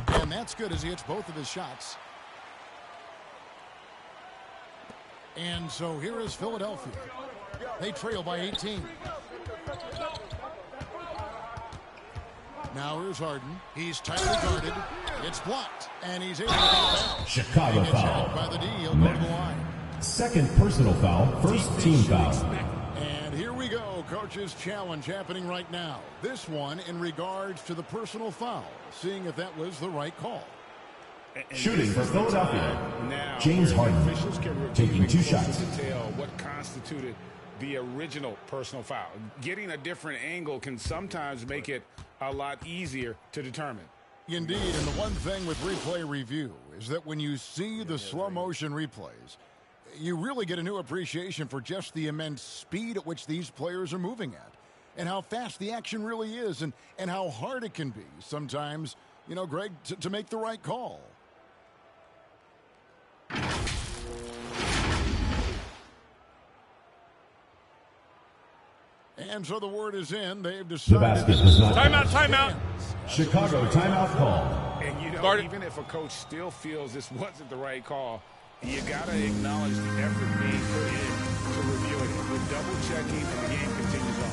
And that's good as he hits both of his shots. And so here is Philadelphia. They trail by 18. Now here's Harden. He's tightly guarded. It's blocked. And he's able to get it back. Chicago foul. By the D, he'll go to the line. Second personal foul. First team foul. And here we go. Coach's challenge happening right now. This one in regards to the personal foul. Seeing if that was the right call. Shooting for Philadelphia. Now, James Harden taking 2 shots. To tell what constituted the original personal foul. Getting a different angle can sometimes make it a lot easier to determine. Indeed, and the one thing with replay review is that when you see the slow motion replays, you really get a new appreciation for just the immense speed at which these players are moving at and how fast the action really is and how hard it can be sometimes, you know, Greg, to make the right call. And so the word is in. They've decided. The basket does not. Timeout. Chicago timeout call. And you know, even if a coach still feels this wasn't the right call, you got to acknowledge the effort being put in to reviewing it. We're double checking, and the game continues on.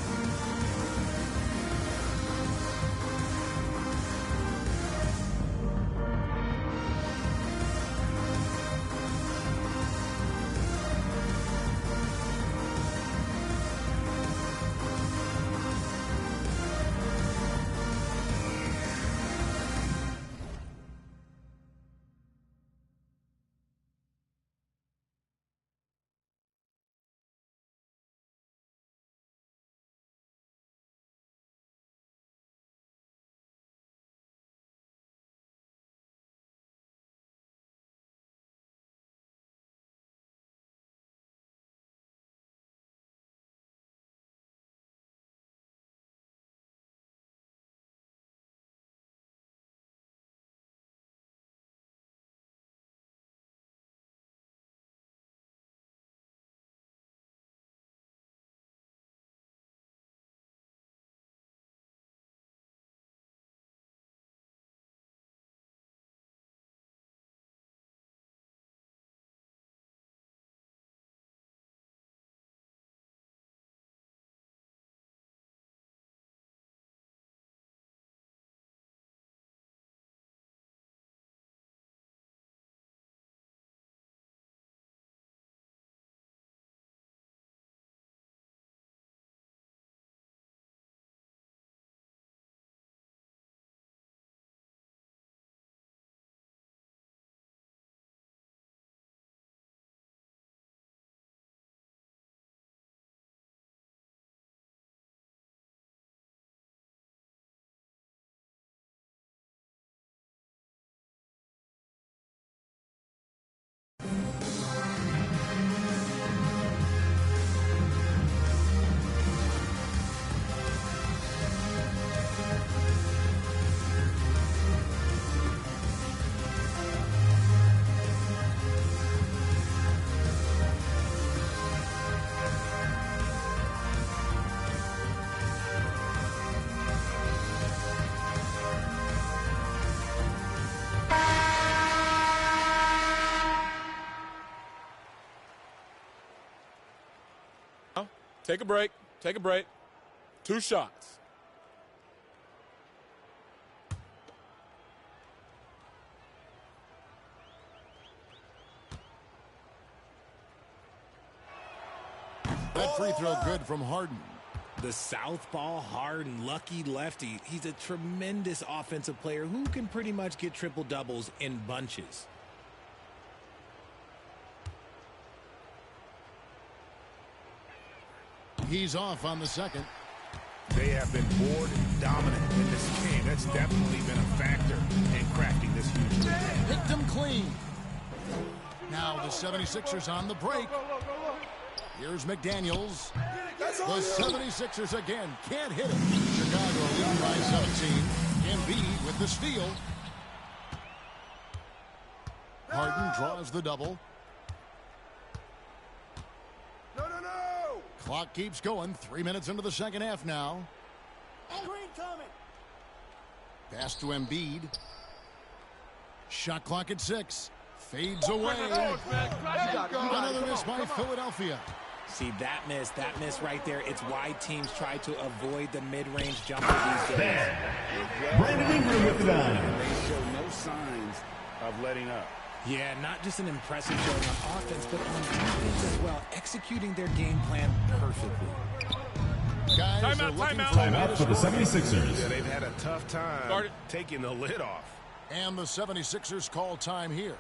Take a break. Take a break. 2 shots. That free throw good from Harden. The southpaw, hard and lucky lefty. He's a tremendous offensive player who can pretty much get triple-doubles in bunches. He's off on the second. They have been board dominant in this game. That's definitely been a factor in crafting this huge lead. Picked him clean. Now the 76ers on the break. Here's McDaniels. The 76ers again can't hit it. Chicago leading by 17. Embiid with the steal. Harden draws the double. Clock keeps going. 3 minutes into the second half now. Pass to Embiid. Shot clock at 6. Fades away. Another miss by Philadelphia. See, that miss right there, it's why teams try to avoid the mid-range jumper these days. Brandon Ingram with the 9. They show no signs of letting up. Yeah, not just an impressive showing on offense, but on defense as well, executing their game plan perfectly. Guys Timeout for the 76ers. Yeah, they've had a tough time taking the lid off. And the 76ers call time here.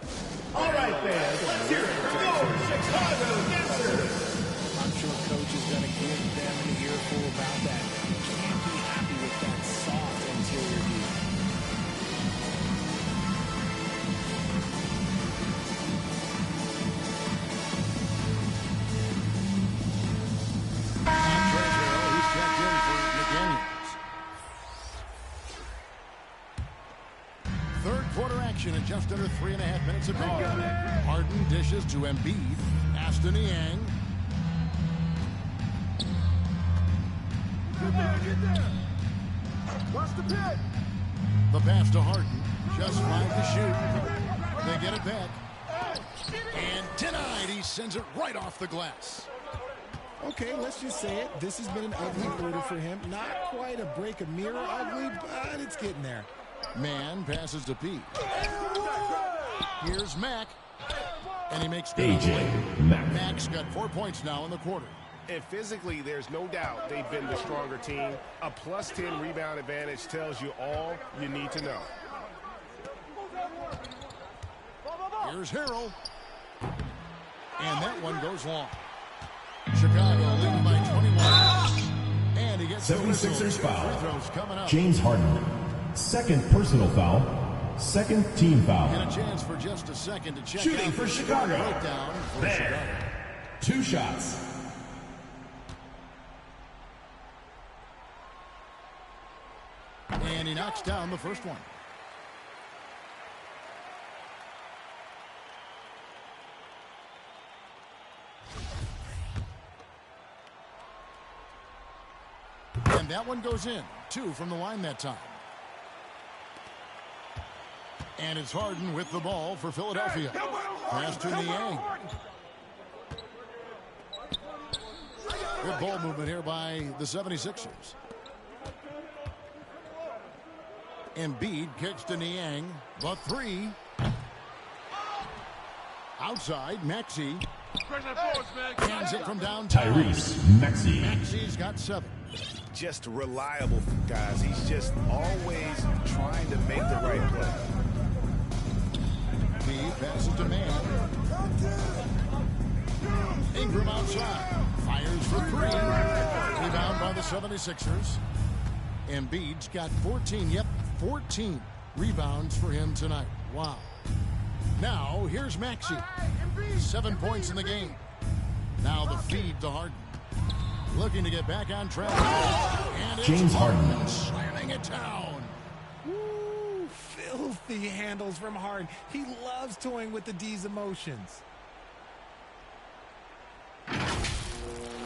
All right, fans, let's hear it for your Chicago Dancers. I'm sure coach is going to give them an earful about that. You can't be happy with that soft interior view. He's checked in for McDaniels. Third quarter action in just under 3.5 minutes of ball. Harden dishes to Embiid. Pass to Niang. Watch the pit. The pass to Harden. Just 5 to shoot. They get it back. And denied. He sends it right off the glass. Okay, let's just say it. This has been an ugly quarter for him. Not quite a break a mirror ugly, but it's getting there. Man passes to Pete. Here's Mack. And he makes AJ Mack. Mack's got 4 points now in the quarter. And physically, there's no doubt they've been the stronger team. A plus 10 rebound advantage tells you all you need to know. Here's Harrell. And that one goes long. Chicago leading by 21. And he gets 76ers foul. Free throws coming up. James Harden. Second personal foul. Second team foul. And a chance for just a second to check Shooting out for the Chicago. breakdown for There. Chicago. 2 shots. And he knocks down the first one. And that one goes in. 2 from the line that time. And it's Harden with the ball for Philadelphia. Pass to Niang. Good ball movement here by the 76ers. Embiid kicks to Niang. The 3. Outside, Maxey. Hands it from downtown. Tyrese Maxey. Maxey's got 7. Just reliable, guys. He's just always trying to make the right play. He passes to Man. Ingram outside. Fires for 3. Rebound by the 76ers. Embiid's got 14. Yep, 14 rebounds for him tonight. Wow. Now, here's Maxey. 7 points in the game. Now the feed to Harden. Looking to get back on track. And it's James Harden. slamming it down. Ooh, filthy handles from Harden. He loves toying with the D's emotions.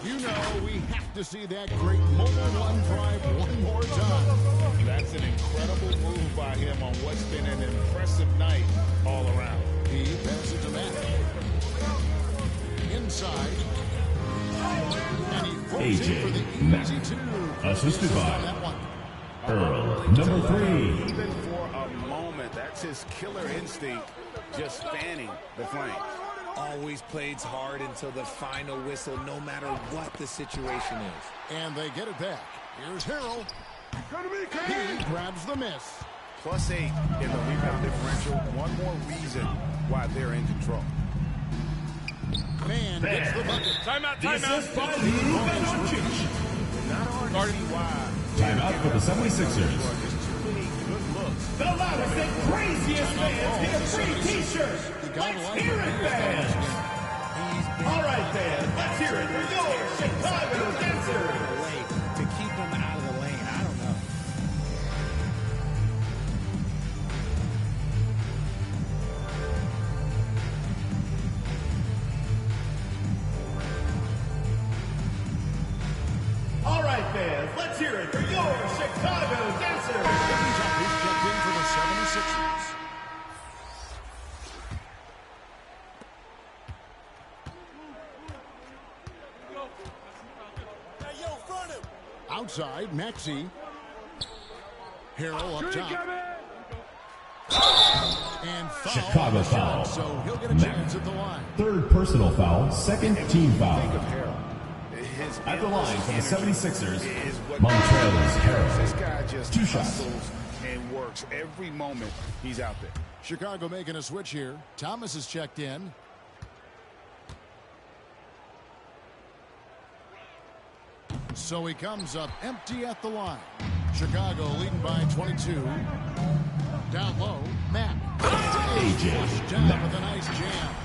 You know we have to see that great mobile one drive one more time. That's an incredible move by him on what's been an impressive night all around. He passes to Matt. Inside. And he throws it for the AJ Mack. easy 2. Assisted On by that one. Earl. Number 3. Even for a moment, that's his killer instinct, just fanning the flames. Always plays hard until the final whistle, no matter what the situation is. And they get it back. Here's Harrell. He grabs the miss. +8 in the rebound differential. One more reason why they're in control. Man gets the bucket. Timeout, The timeout. assist by Luka Doncic. Not hard to see why. Timeout for the 76ers. Just too many good looks. The loudest and craziest fans get a free T-shirt. Let's hear it, fans. All right, fans. Let's hear it for your Chicago Dancers. To keep him out of the lane, I don't know. All right, fans. Let's hear it for your Chicago Dancers. Who's checked in for the 76ers. Outside, Maxey. Harrell up top. And foul. Chicago foul. So he'll get a chance at the line. Third personal foul, second team foul. His At the line for the 76ers, is what Montrezl Harrell. This guy just 2 shots. hustles and works every moment he's out there. Chicago making a switch here. Thomas is checked in. So he comes up empty at the line. Chicago leading by 22. Down low, Matt. AJ Down Mack. with a nice jam.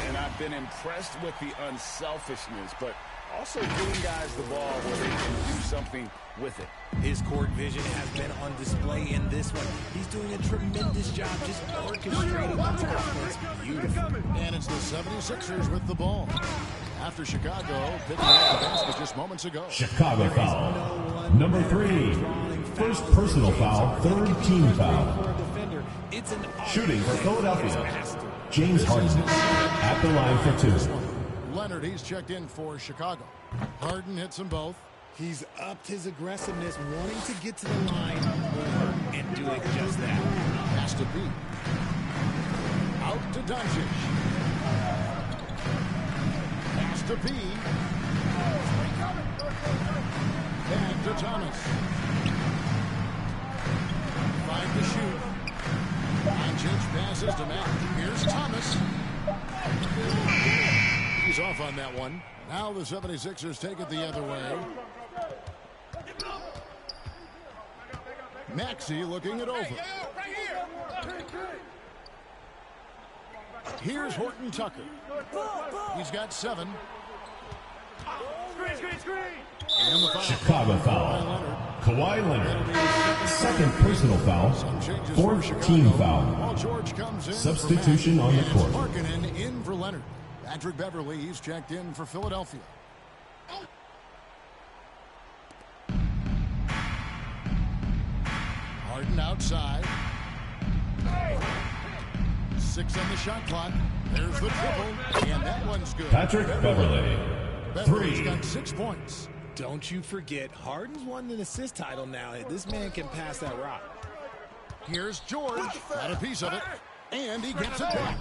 And I've been impressed with the unselfishness, but also giving guys the ball where they can do something with it. His court vision has been on display in this one. He's doing a tremendous job just orchestrating the offense beautifully. And it's the 76ers with the ball. After Chicago picking up the basket just moments ago. Chicago foul. Number 3. First personal foul, third team foul. It's an Shooting for Philadelphia, James Harden. At the line for 2. Leonard, he's checked in for Chicago. Harden hits them both. He's upped his aggressiveness, wanting to get to the line more and doing just that. Has to be. Out to Doncic. Has to be. Back to Thomas. 5 to shoot. Doncic passes to Matt. Here's Thomas. He's off on that one. Now the 76ers take it the other way. Maxey looking it over. Here's Horton Tucker. He's got 7. And the foul. Chicago foul. Kawhi Leonard. Second personal foul, fourth team foul. Paul George comes in. Substitution on the court. Markkanen in for Leonard. Patrick Beverly, he's checked in for Philadelphia. Harden outside. 6 on the shot clock. There's the triple, and that one's good. Patrick Beverly. Beverly's 3. got 6 points. Don't you forget, Harden's won an assist title now. This man can pass that rock. Here's George. Got a piece of it. And he gets it back.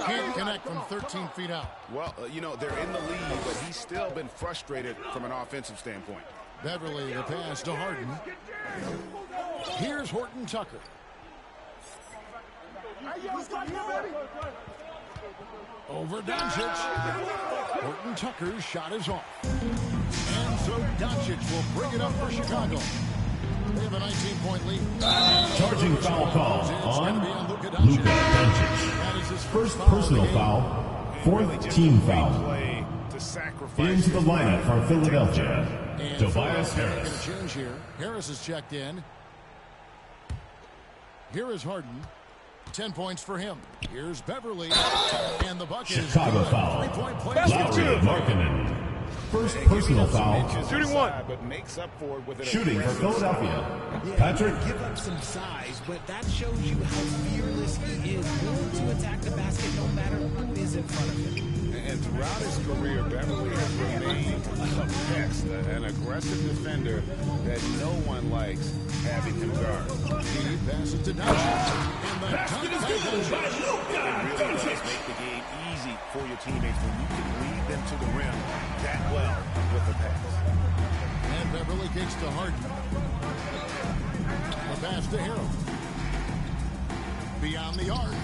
Can't connect from 13 feet out. Well, they're in the lead, but he's still been frustrated from an offensive standpoint. Beverly, the pass to Harden. Here's Horton Tucker. Over Doncic. Horton Tucker's shot is off. And so Doncic will bring it up for Chicago. They have a 19-point lead. Charging foul call on Luka Doncic. First personal foul, fourth team foul. Into the lineup for Philadelphia, Tobias Harris. Going to change here. Harris is checked in. Here is Harden. 10 points for him. Here's Beverly. And the bucket is Chicago good. foul. 3-point play. Lowry Markkanen. First personal foul. Shooting one. But makes up for it with an Shooting for Philadelphia, Yeah, Patrick. give up some size, but that shows you how fearless he is, willing to attack the basket no matter who is in front of him. And throughout his career, Beverly has remained a pest, an aggressive defender that no one likes having him guard. He passes to Doncic. And the basket is good by It really does make the game easy for your teammates when you can lead them to the rim that well with the pass. And Beverly kicks to Harden. The pass to Harrell. Beyond the arc.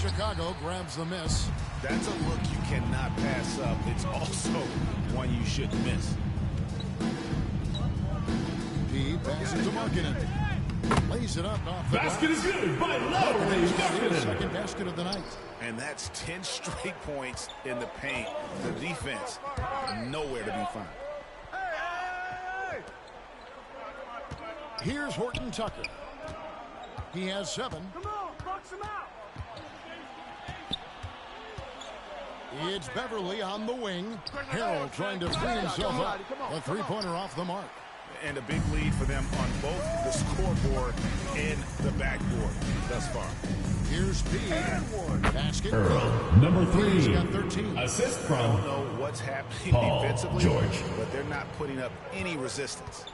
Chicago grabs the miss. That's a look you cannot pass up. It's also one you shouldn't miss. He passes to Markkanen. Lays it up off the Basket is good by Lowry Markkanen. Second basket of the night. And that's 10 straight points in the paint. The defense, nowhere to be found. Here's Horton Tucker. He has 7. It's Beverly on the wing. Harrell trying to free himself up. A three-pointer off the mark. And a big lead for them on both the scoreboard and the backboard thus far. Here's P. Basket. Earl, number 3. He's got 13. Assist I from don't know what's happening Paul defensively, George. but they're not putting up any resistance.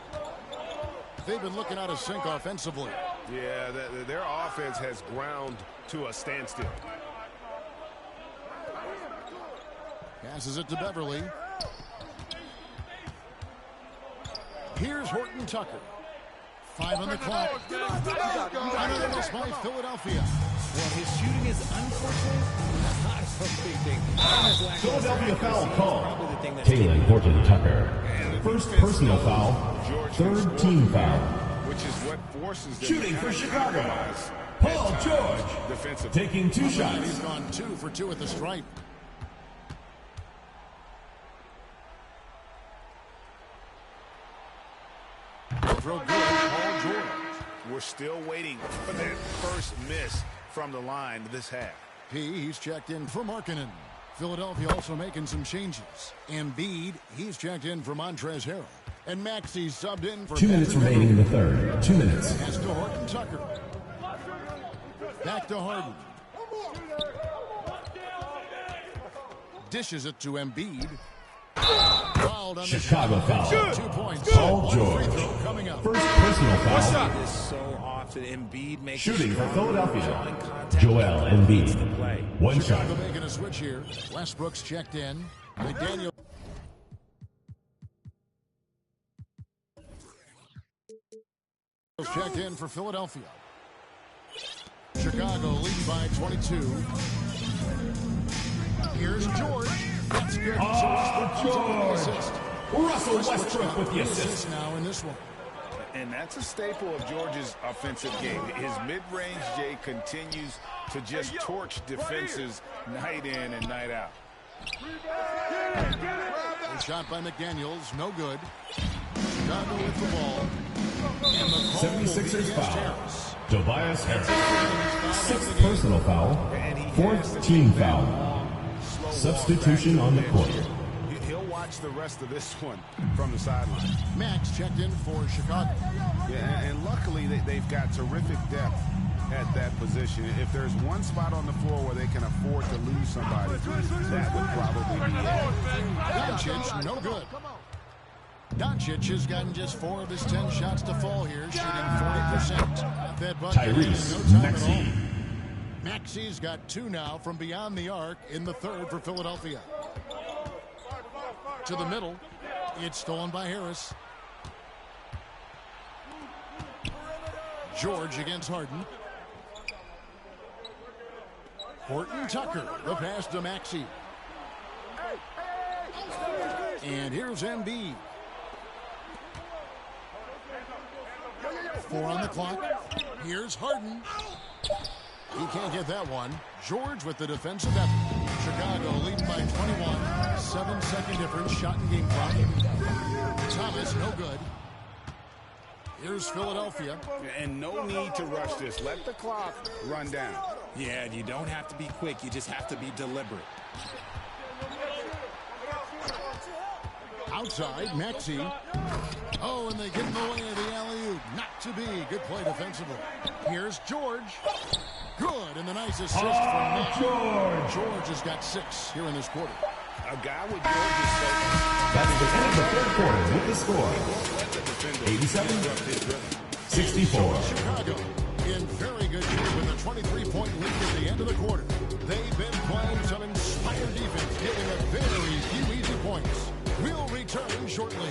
They've been looking out of sync offensively. Yeah, their offense has ground to a standstill. Passes it to Beverly. Here's Horton Tucker. 5 on the clock. Another miss by Philadelphia. Well, his shooting is unfortunate. Not a big thing. Philadelphia foul call. Probably the thing that's Taylor Horton Tucker. First personal foul. Third team foul. Which is what forces them Shooting to for kind of Chicago. compromise Paul at times George. defensively. Taking 2 He's shots. gone 2 for 2 at the stripe. Throw good, Paul George. We're still waiting for that first miss from the line this half. He's checked in for Markkanen. Philadelphia also making some changes. Embiid, he's checked in for Montrezl Harrell. And Maxi's subbed in for 2 minutes Patrick remaining in Beverley. the third. 2 minutes. Pass to Horton Tucker. Back to Harden. Dishes it to Embiid. Fouled on the Chicago shot. foul. 2 points. Paul One free George. throw coming up. First personal foul. It is so often Embiid makes Shooting for drawing Philadelphia. contact. Joel Embiid. The play. 1 shot. Chicago making a switch here. Westbrook's checked in. McDaniel. Checked in for Philadelphia. Chicago leading by 22. Here's George. That's good. George. Russell Westbrook with the assist. Now in this one. And that's a staple of George's offensive game. His mid-range J continues to just torch defenses night in and night out. A shot by McDaniels, no good. Chicago with the ball. And the call will be 76ers against foul. Harris. Tobias Harris. Sixth personal foul. Fourth team foul. Substitution on the court. He'll watch the rest of this one from the sideline. Max checked in for Chicago. Yeah, and luckily they've got terrific depth at that position. If there's one spot on the floor where they can afford to lose somebody, that would probably be it. Doncic, no good. Doncic has gotten just 4 of his 10 shots to fall here, shooting 40%. Not that bucket Tyrese in no time Maxey. at all. Maxi's got 2 now from beyond the arc in the third for Philadelphia. To the middle. It's stolen by Harris. George against Harden. Horton Tucker, the pass to Maxey. And here's Embiid. 4 on the clock. Here's Harden. He can't get that one. George with the defensive effort. Chicago leading by 21. 7-second difference. Shot and game clock. Thomas, no good. Here's Philadelphia. And no need to rush this. Let the clock run down. Yeah, you don't have to be quick. You just have to be deliberate. Outside, Maxey. Oh, and they get in the way of the alley-oop. Not to be. Good play defensively. Here's George. Good, and the nice assist from Max. George has got 6 here in this quarter. A guy with George's focus. That's the end of the third quarter with the score. 87-64. Chicago in very good shape with a 23-point lead at the end of the quarter. They've been playing some inspired defense, giving up very few easy points. We'll return shortly.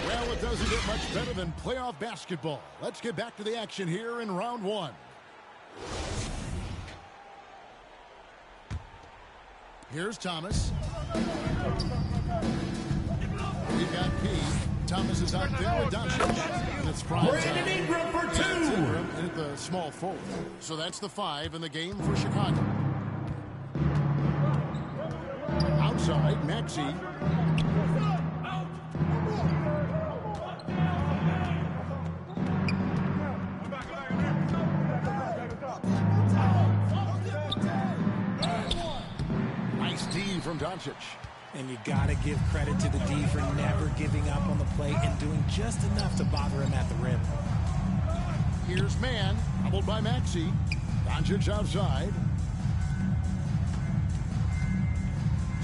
Well, it doesn't get much better than playoff basketball. Let's get back to the action here in round 1. Here's Thomas. We've got P. Thomas is out there with Doncic. And it's prime Brandon time. Ingram for 2. Ingram at the small forward. So that's the 5 in the game for Chicago. Outside, Maxey. three from Doncic. And you got to give credit to the D for never giving up on the play and doing just enough to bother him at the rim. Here's Mann, doubled by Maxey. Doncic outside.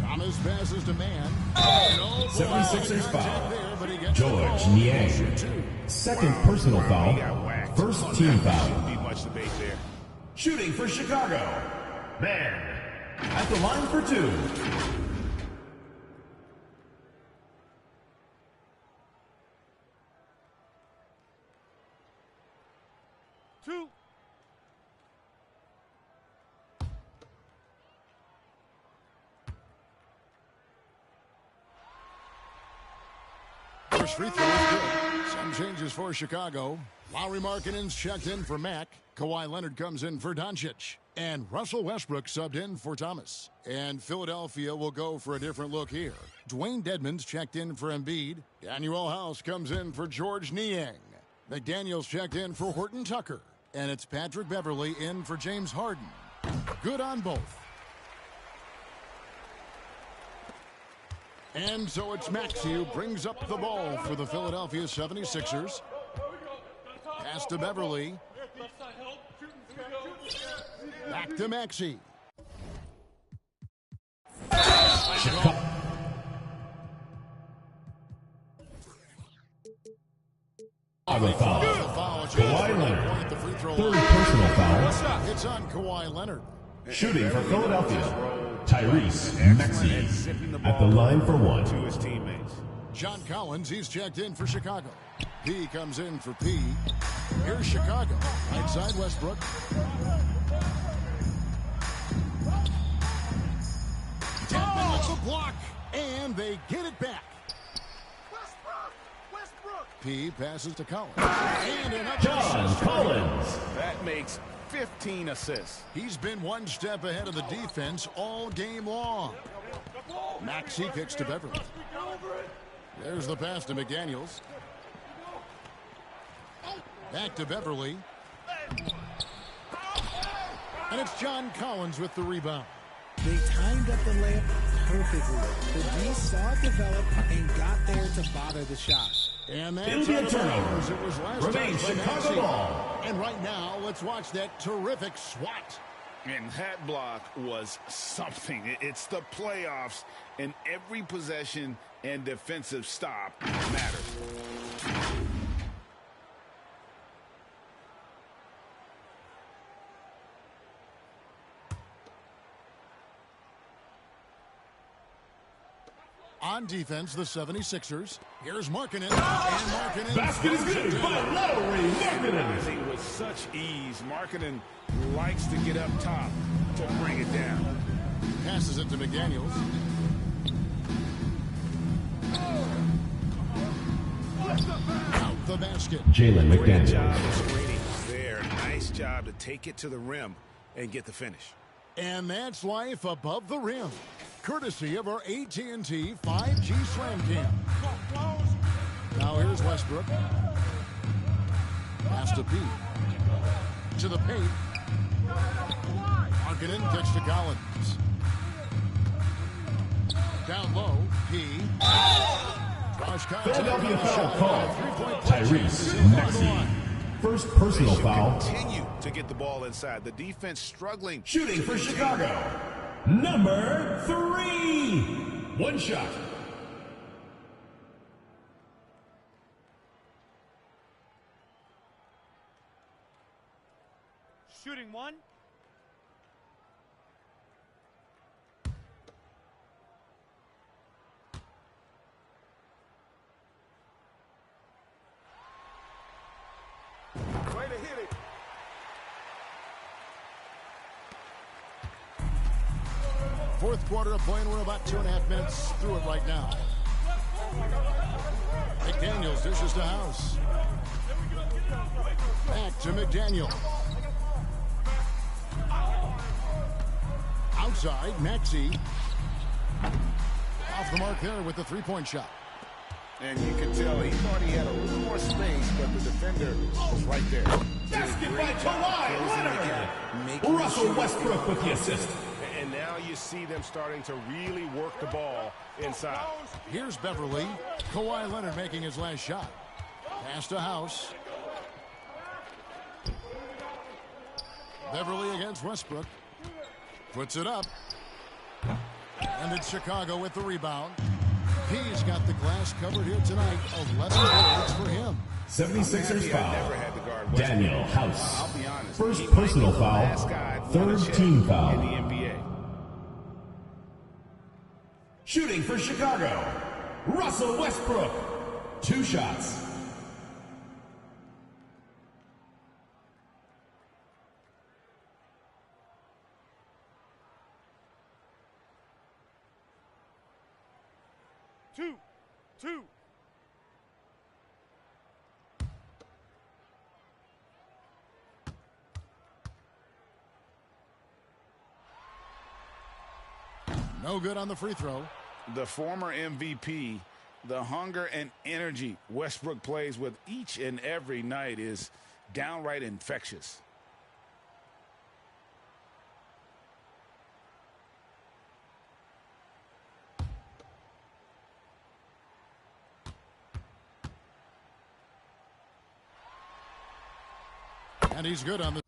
Thomas passes to Mann. 76ers foul. George Niang. Second personal foul. First team foul. Shouldn't be much debate there. Shooting for Chicago. Mann. At the line for two. First free throw is good. Some changes for Chicago. Lauri Markkanen's checked in for Mack. Kawhi Leonard comes in for Doncic. And Russell Westbrook subbed in for Thomas. And Philadelphia will go for a different look here. Dwayne Dedmon's checked in for Embiid. Daniel House comes in for George Niang. McDaniels checked in for Horton Tucker. And it's Patrick Beverley in for James Harden. Good on both. And so it's Maxey who brings up the ball for the Philadelphia 76ers. Pass to Beverley. Back to Maxey. Foul. Kawhi Leonard. Third personal foul. It's on Kawhi Leonard. Shooting for Philadelphia. Tyrese Maxey at the line for one. To his teammates. John Collins, he's checked in for Chicago. P comes in for P. Here's Chicago. Right side Westbrook. Dedmon with the block. And they get it back. P passes to Collins. And another John Collins. That makes 15 assists. He's been one step ahead of the defense all game long. Maxey kicks to Beverley. There's the pass to McDaniels. Back to Beverley. And it's John Collins with the rebound. They timed up the layup perfectly. The D saw it develop and got there to bother the shot. And that's It'll be a turnover. It was last Remains touch by Chicago Maxey. ball. And right now, let's watch that terrific swat. And that block was something. It's the playoffs, and every possession and defensive stop matters. On defense, the 76ers. Here's Markkanen. And Markkanen. Basket is good by Lauri Markkanen. With such ease, Markkanen likes to get up top to bring it down. Passes it to McDaniels. Out the basket. Jalen Great job McDaniels. of screening there. Nice job to take it to the rim and get the finish. And that's life above the rim. Courtesy of our AT&T 5G Slam Cam. Now here's Westbrook. Pass to P. To the paint. Markkanen kicks to Collins. Down low. P. Philadelphia foul call. Tyrese Maxey. First personal foul. Continue to get the ball inside. The defense struggling. Shooting for Chicago. Number 3. One shot. Shooting one. Way to hit it. Fourth quarter of play, and we're about 2.5 minutes through it right now. McDaniels dishes to House. Back to McDaniel. Outside, Maxey. Off the mark there with the three-point shot. And you could tell he thought he had a little more space, but the defender was right there. Basket by Kawhi Leonard. Russell Westbrook with the assist. And now now you see them starting to really work the ball inside. Here's Beverly. Kawhi Leonard making his last shot. Pass to House. Beverly against Westbrook. Puts it up. And it's Chicago with the rebound. He's got the glass covered here tonight. 11 goals for him. 76ers foul. Daniel House. I'll be honest. First personal foul. Third team foul. In the NBA. Shooting for Chicago, Russell Westbrook. 2 shots. Two. No good on the free throw. The former MVP, the hunger and energy Westbrook plays with each and every night is downright infectious. And he's good on the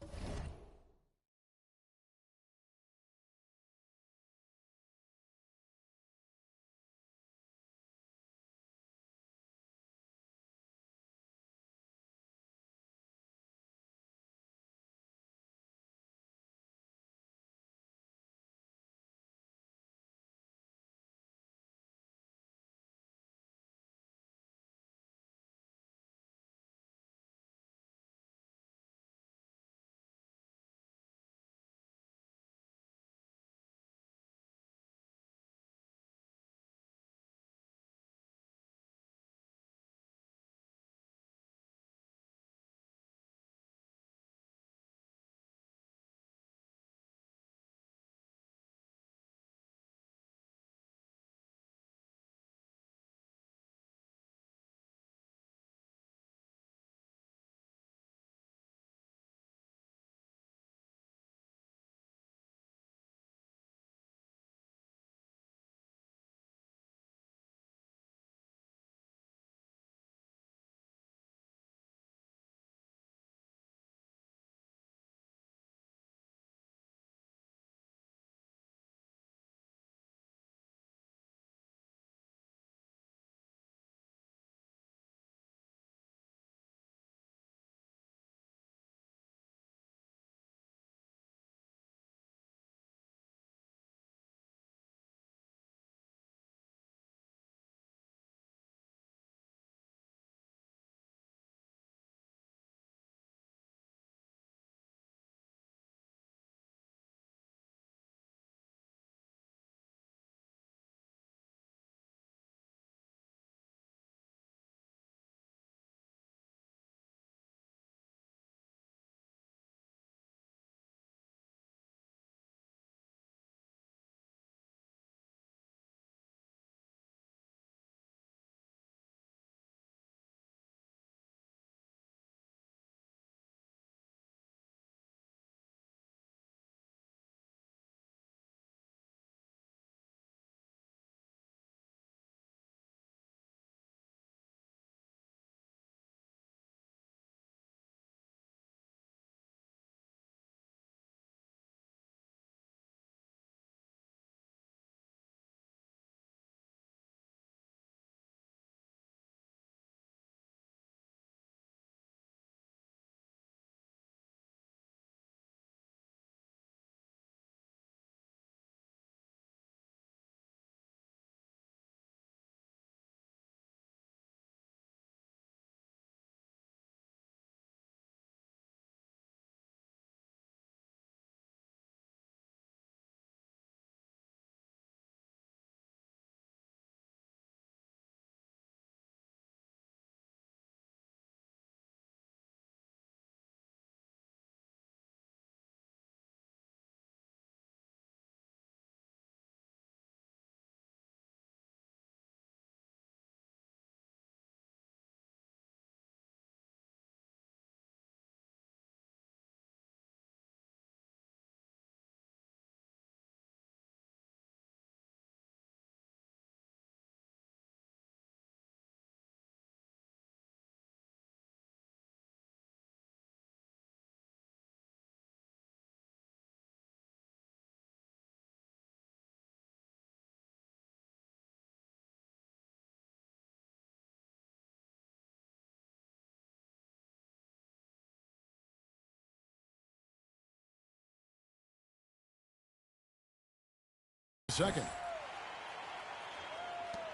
second.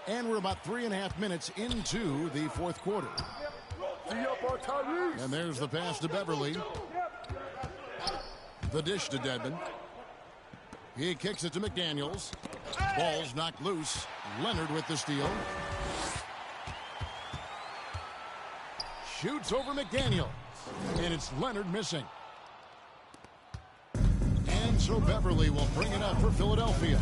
And we're about 3.5 minutes into the fourth quarter. And there's the pass to Beverly. The dish to Dedmon. He kicks it to McDaniels. Ball's knocked loose. Leonard with the steal. Shoots over McDaniels. And it's Leonard missing. And so Beverly will bring it up for Philadelphia.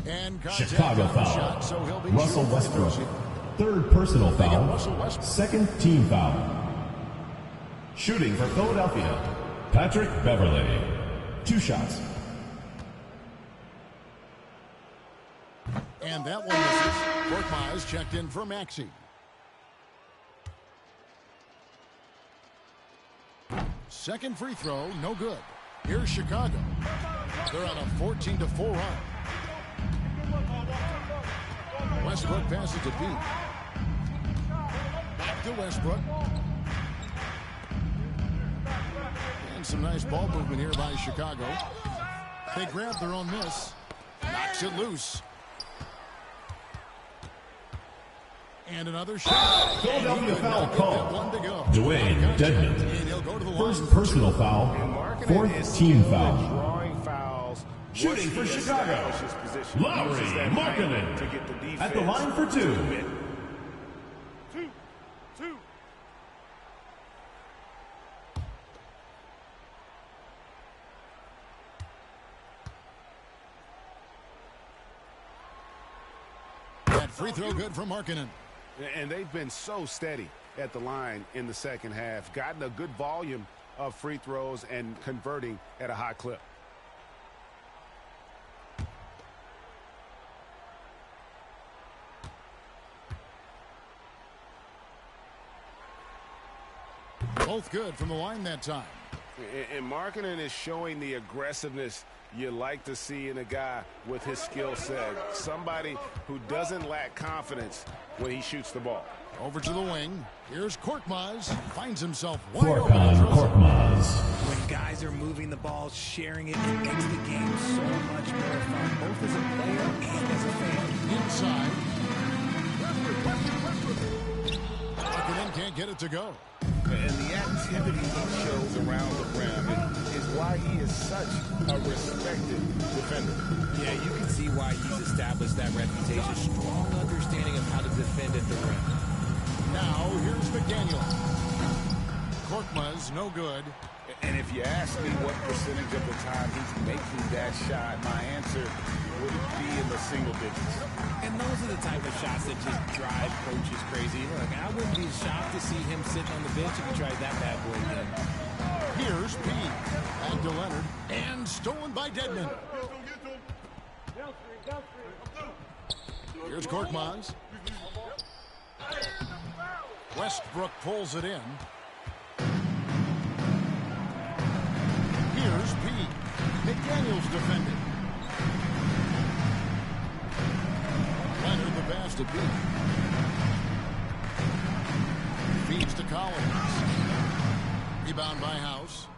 And Chicago foul. So Russell Westbrook. Third personal foul. Second team foul. Shooting for Philadelphia, Patrick Beverly. 2 shots. And that one misses. Korkmaz checked in for Maxey. Second free throw, no good. Here's Chicago. They're on a 14-4 run. Westbrook passes to Pete. Back to Westbrook. And some nice ball movement here by Chicago. They grab their own miss. Knocks it loose. And another shot. Philadelphia foul call. Dwayne Dedmon. First personal foul. Fourth team foul. Shooting for Chicago, Lauri Markkanen at the line for 2. That free throw good for Markkanen. And they've been so steady at the line in the second half. Gotten a good volume of free throws and converting at a high clip. Both good from the line that time. And Markkanen is showing the aggressiveness you like to see in a guy with his skill set. Somebody who doesn't lack confidence when he shoots the ball. Over to the wing. Here's Korkmaz. Finds himself wide open. Korkmaz. When guys are moving the ball, sharing it makes the game so much more fun, both as a player and as a fan. Inside. Markkanen can't get it to go. And the activity he shows around the rim is why he is such a respected defender. Yeah, you can see why he's established that reputation. Strong understanding of how to defend at the rim. Now, here's McDaniels. Korkmaz, no good. And if you ask me what percentage of the time he's making that shot, my answer would be in the single digits. And those are the type of shots that just drive coaches crazy. Look, I wouldn't be shocked to see him sitting on the bench if he tried that bad boy again. Here's Pete. Back to Leonard. And stolen by Dedmon. Here's Korkmaz. Westbrook pulls it in. Here's Pete. McDaniels defending. Leonard the pass to Pete. Feeds to Collins. Rebound by House.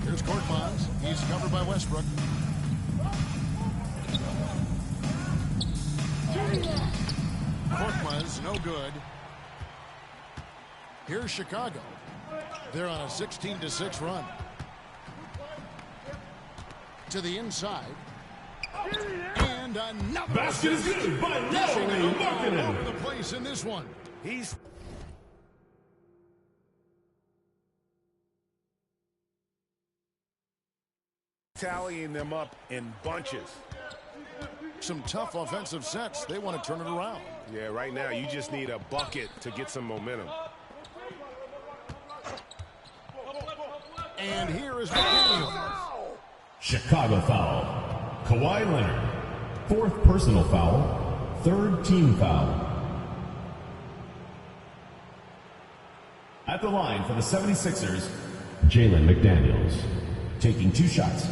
Here's Korkmaz. He's covered by Westbrook. Korkmaz, no good. Here's Chicago. They're on a 16-6 run. To the inside. And another basket is good by Lauri Markkanen. All over the place in this one. He's tallying them up in bunches. Some tough offensive sets. They want to turn it around. Yeah, right now you just need a bucket to get some momentum. And here is McDaniels. Chicago foul. Kawhi Leonard. Fourth personal foul. Third team foul. At the line for the 76ers, Jalen McDaniels. Taking 2 shots.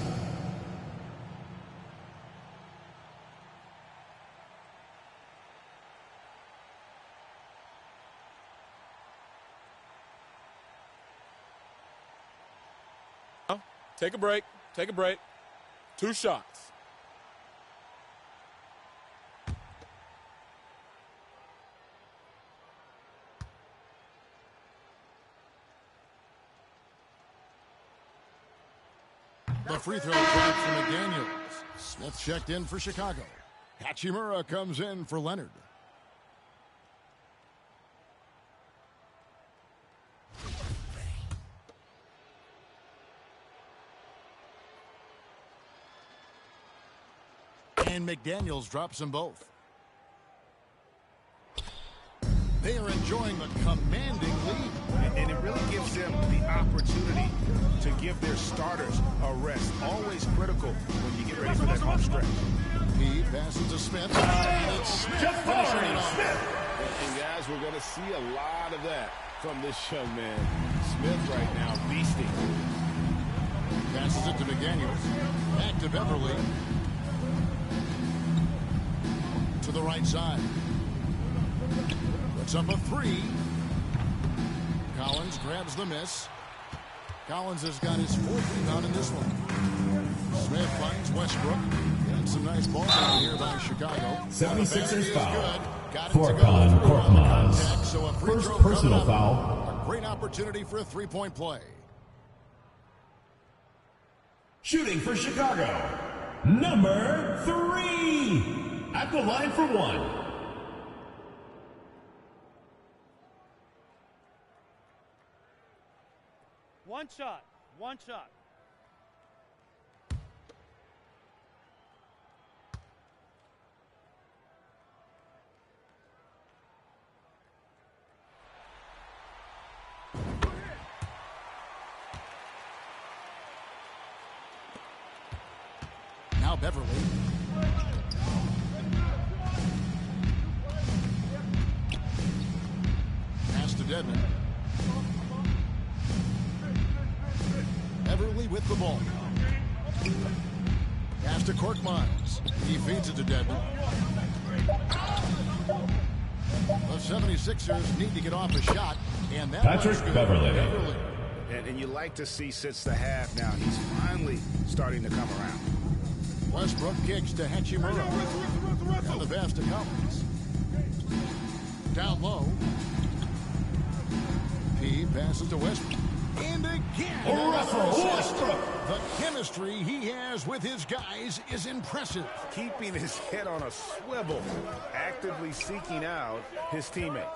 Take a break. Take a break. 2 shots. The free throw drops from McDaniels. Smith checked in for Chicago. Hachimura comes in for Leonard. And McDaniels drops them both. They are enjoying the commanding lead. And it really gives them the opportunity to give their starters a rest. Always critical when you get ready for that home stretch. He passes to Smith. And it's Smith finishing it off. And guys, we're going to see a lot of that from this young man. Smith right now, beasting. Passes it to McDaniels. Back to Beverly. To the right side. Puts up a 3. Collins grabs the miss. Collins has got his 4th rebound in this one. Smith finds Westbrook. And some nice ball down here by Chicago. 76ers foul. Furkan Korkmaz. So first personal foul. A great opportunity for a 3-point play. Shooting for Chicago, number 3. At the line for 1. One shot. One shot. Now Beverly. Pass to Dedmon. Beverly with the ball. Pass to Korkmaz. He feeds it to Dedmon. The 76ers need to get off a shot, and that Patrick Beverly. And you like to see since the half now. He's finally starting to come around. Westbrook kicks to Hachimura. And the pass to Collins. Down low. He passes to Westbrook. And again, Westbrook. The chemistry he has with his guys is impressive. Keeping his head on a swivel, actively seeking out his teammate.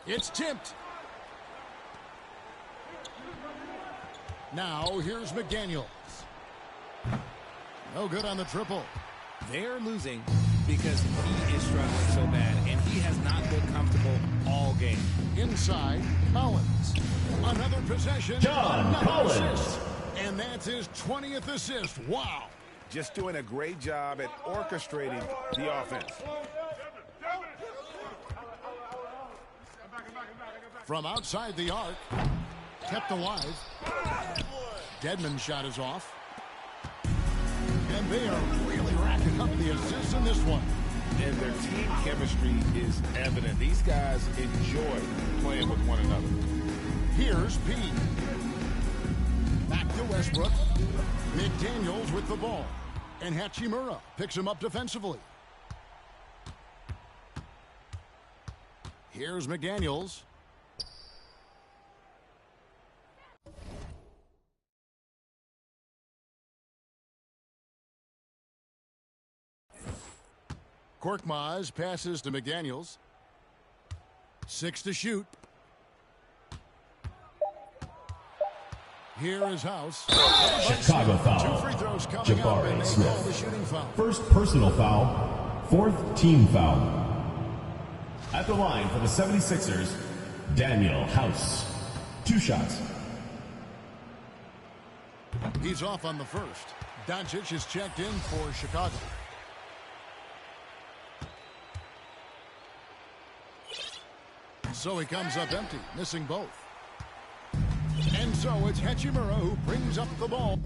It's tipped. Now here's McDaniels. No good on the triple. They're losing because he is struggling so bad, and he has not looked comfortable all game. Inside, Collins. Another possession. John Collins. Assist. And that's his 20th assist. Wow. Just doing a great job at orchestrating the offense. From outside the arc. Kept alive. Dedmon shot is off. And they are really racking up the assists in this one. And their team chemistry is evident. These guys enjoy playing with one another. Here's P. Back to Westbrook. McDaniels with the ball. And Hachimura picks him up defensively. Here's McDaniels. Korkmaz passes to McDaniels. 6 to shoot. Here is House. Chicago Two foul. free throws coming up, and Jabari they call the Smith. shooting foul. First personal foul. 4th team foul. At the line for the 76ers, Daniel House. 2 shots. He's off on the first. Doncic is checked in for Chicago. So he comes up empty, missing both. And so it's Hachimura who brings up the ball.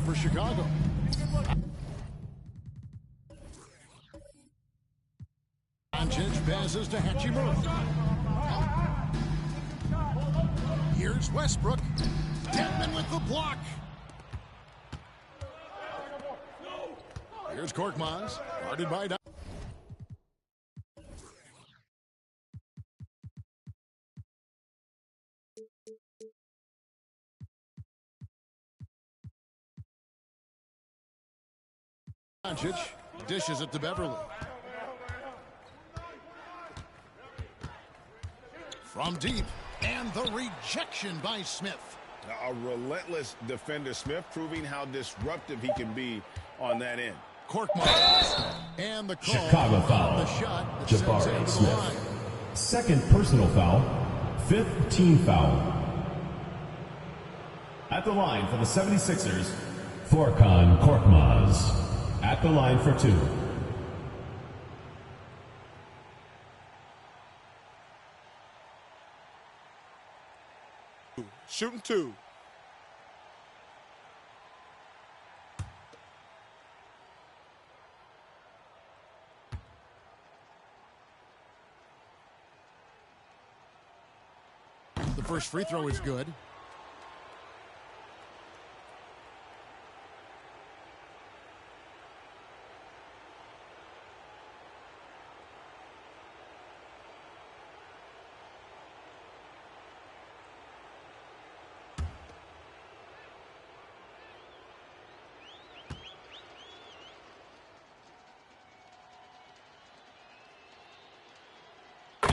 For Chicago. passes to Hachimura. Here's Westbrook. Dedmon with the block. Here's Korkmaz. Guarded by Doncic. Dishes it to Beverly. From deep. And the rejection by Smith. A relentless defender. Smith proving how disruptive he can be on that end. Korkmaz. And the call. Chicago foul. The shot that Jabari Smith. Second personal foul. Fifth team foul. At the line for the 76ers, Furkan Korkmaz. At the line for 2. Shooting 2. The first free throw is good.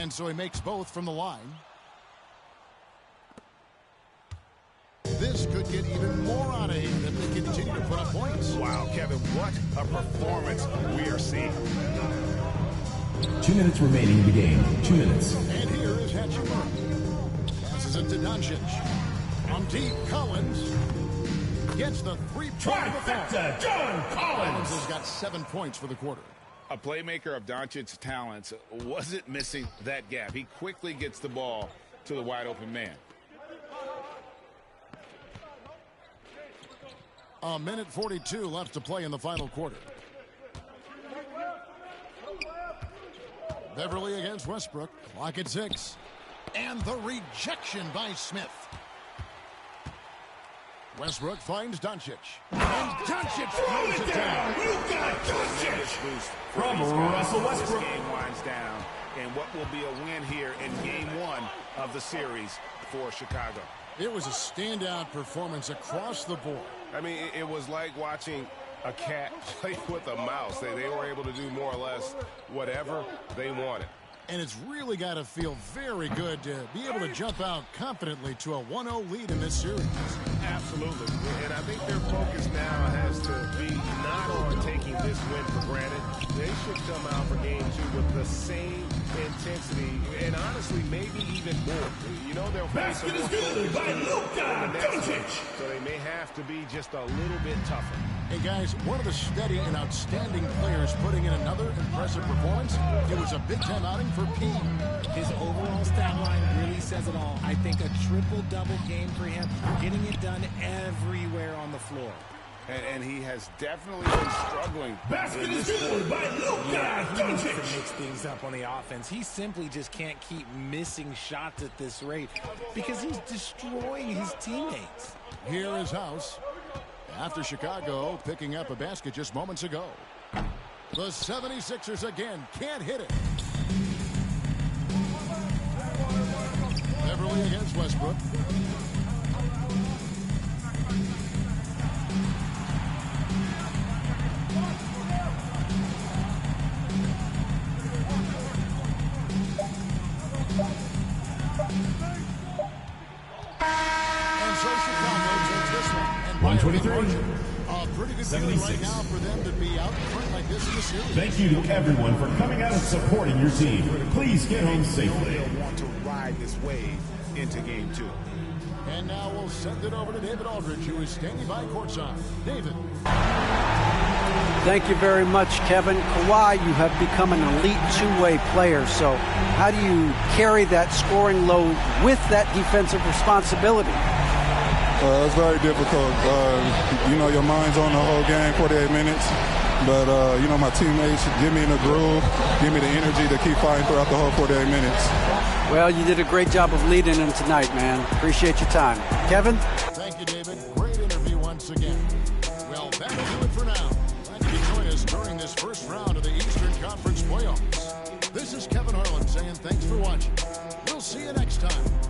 And so he makes both from the line. This could get even more out of him if they continue to put up points. Wow, Kevin, what a performance we are seeing. 2 minutes remaining in the game. 2 minutes. And here is Hachimura. Passes it to Doncic. From deep, Collins gets the three-point Trifecta, John Collins Collins. has got 7 points for the quarter. A playmaker of Doncic's talents wasn't missing that gap. He quickly gets the ball to the wide-open man. A minute 42 left to play in the final quarter. Beverly against Westbrook. Clock at 6. And the rejection by Smith. Westbrook finds Doncic. And Doncic throws it down. From Russell Westbrook. This game winds down. And what will be a win here in game 1 of the series for Chicago. It was a standout performance across the board. I mean, it was like watching a cat play with a mouse. They were able to do more or less whatever they wanted. And it's really got to feel very good to be able to jump out confidently to a 1-0 lead in this series. Absolutely. And I think their focus now has to be not on taking this win for granted. They should come out for game 2 with the same intensity and honestly maybe even more. You know, they'll face a more focused team, so they may have to be just a little bit tougher. Hey guys, one of the steady and outstanding players putting in another impressive performance. It was a big-time outing for P. His overall stat line really says it all. I think a triple-double game for him, getting it done everywhere on the floor. And he has definitely been struggling. Basket is good by Luka He needs to Doncic. mix things up on the offense. He simply just can't keep missing shots at this rate because he's destroying his teammates. Here is House. After Chicago picking up a basket just moments ago. The 76ers again can't hit it. Beverly against Westbrook. And so Chicago takes this one. And 123. a pretty good feeling 76. right now for them to be out in front like this in the series. Thank you to everyone for coming out and supporting your team. Please get home safely. They'll want to ride this wave into game 2. And now we'll send it over to David Aldridge, who is standing by courtside. David. Thank you very much, Kevin. Kawhi, you have become an elite two-way player. So how do you carry that scoring load with that defensive responsibility? It's very difficult. You know, your mind's on the whole game, 48 minutes. But, you know, my teammates get me in the groove, give me the energy to keep fighting throughout the whole 48 minutes. Well, you did a great job of leading them tonight, man. Appreciate your time. Kevin? Thank you, David. Great interview once again. Well, that'll do it for now. Glad you could join us during this first round of the Eastern Conference playoffs. This is Kevin Harlan saying thanks for watching. We'll see you next time.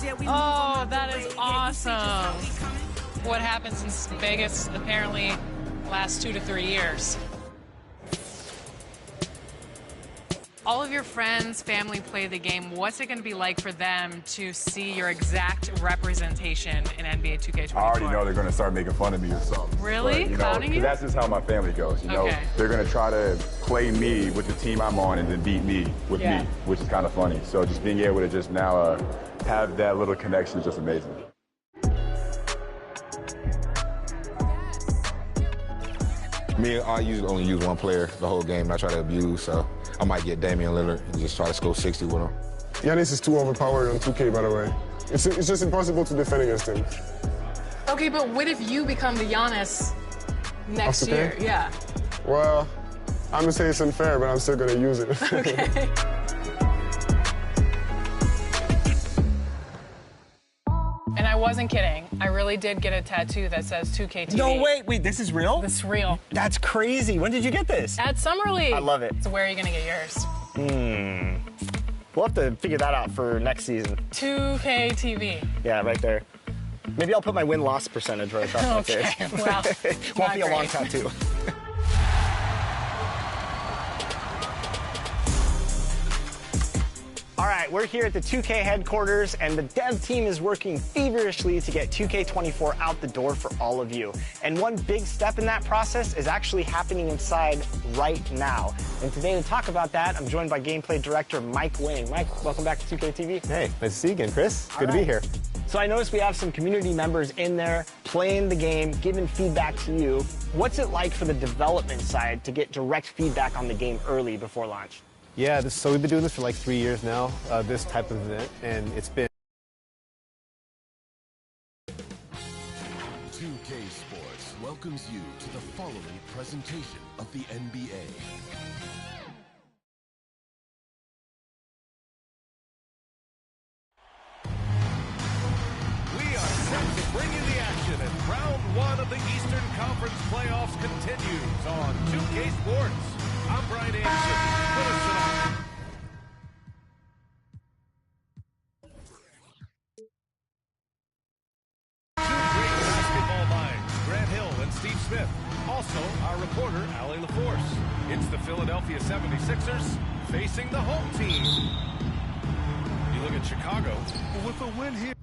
Oh, that is awesome. What happens in Vegas apparently lasts 2 to 3 years. All of your friends, family play the game. What's it going to be like for them to see your exact representation in NBA 2K24? I already know they're going to start making fun of me or something. Really? But, Clowning you? That's just how my family goes. You know, they're going to try to play me with the team I'm on and then beat me with me, which is kind of funny. So just being able to just now have that little connection is just amazing. Me, I usually only use one player the whole game. I try to abuse, so I might get Damian Lillard and just try to score 60 with him. Giannis is too overpowered on 2K, by the way. It's just impossible to defend against him. Okay, but what if you become the Giannis next year? Yeah. Well, I'm gonna say it's unfair, but I'm still gonna use it. Okay. And I wasn't kidding. I really did get a tattoo that says 2K TV. No, wait, this is real? This is real. That's crazy. When did you get this? At Summer League. I love it. So where are you going to get yours? We'll have to figure that out for next season. 2K TV. Yeah, right there. Maybe I'll put my win-loss percentage right across my face. Okay, well, won't be a long tattoo. All right, we're here at the 2K headquarters, and the dev team is working feverishly to get 2K24 out the door for all of you. And one big step in that process is actually happening inside right now. And today to talk about that, I'm joined by gameplay director Mike Wing. Mike, welcome back to 2K TV. Hey, nice to see you again, Chris. Good to be here. So I noticed we have some community members in there playing the game, giving feedback to you. What's it like for the development side to get direct feedback on the game early before launch? Yeah, so we've been doing this for like 3 years now, this type of event, and it's been 2K Sports welcomes you to the following presentation of the NBA. We are set to bring you the action, and round one of the Eastern Conference playoffs continues on 2K Sports. I'm Brian Anderson. Put us tonight. Two great basketball minds, Grant Hill and Steve Smith. Also, our reporter, Allie LaForce. It's the Philadelphia 76ers facing the home team. You look at Chicago. With a win here.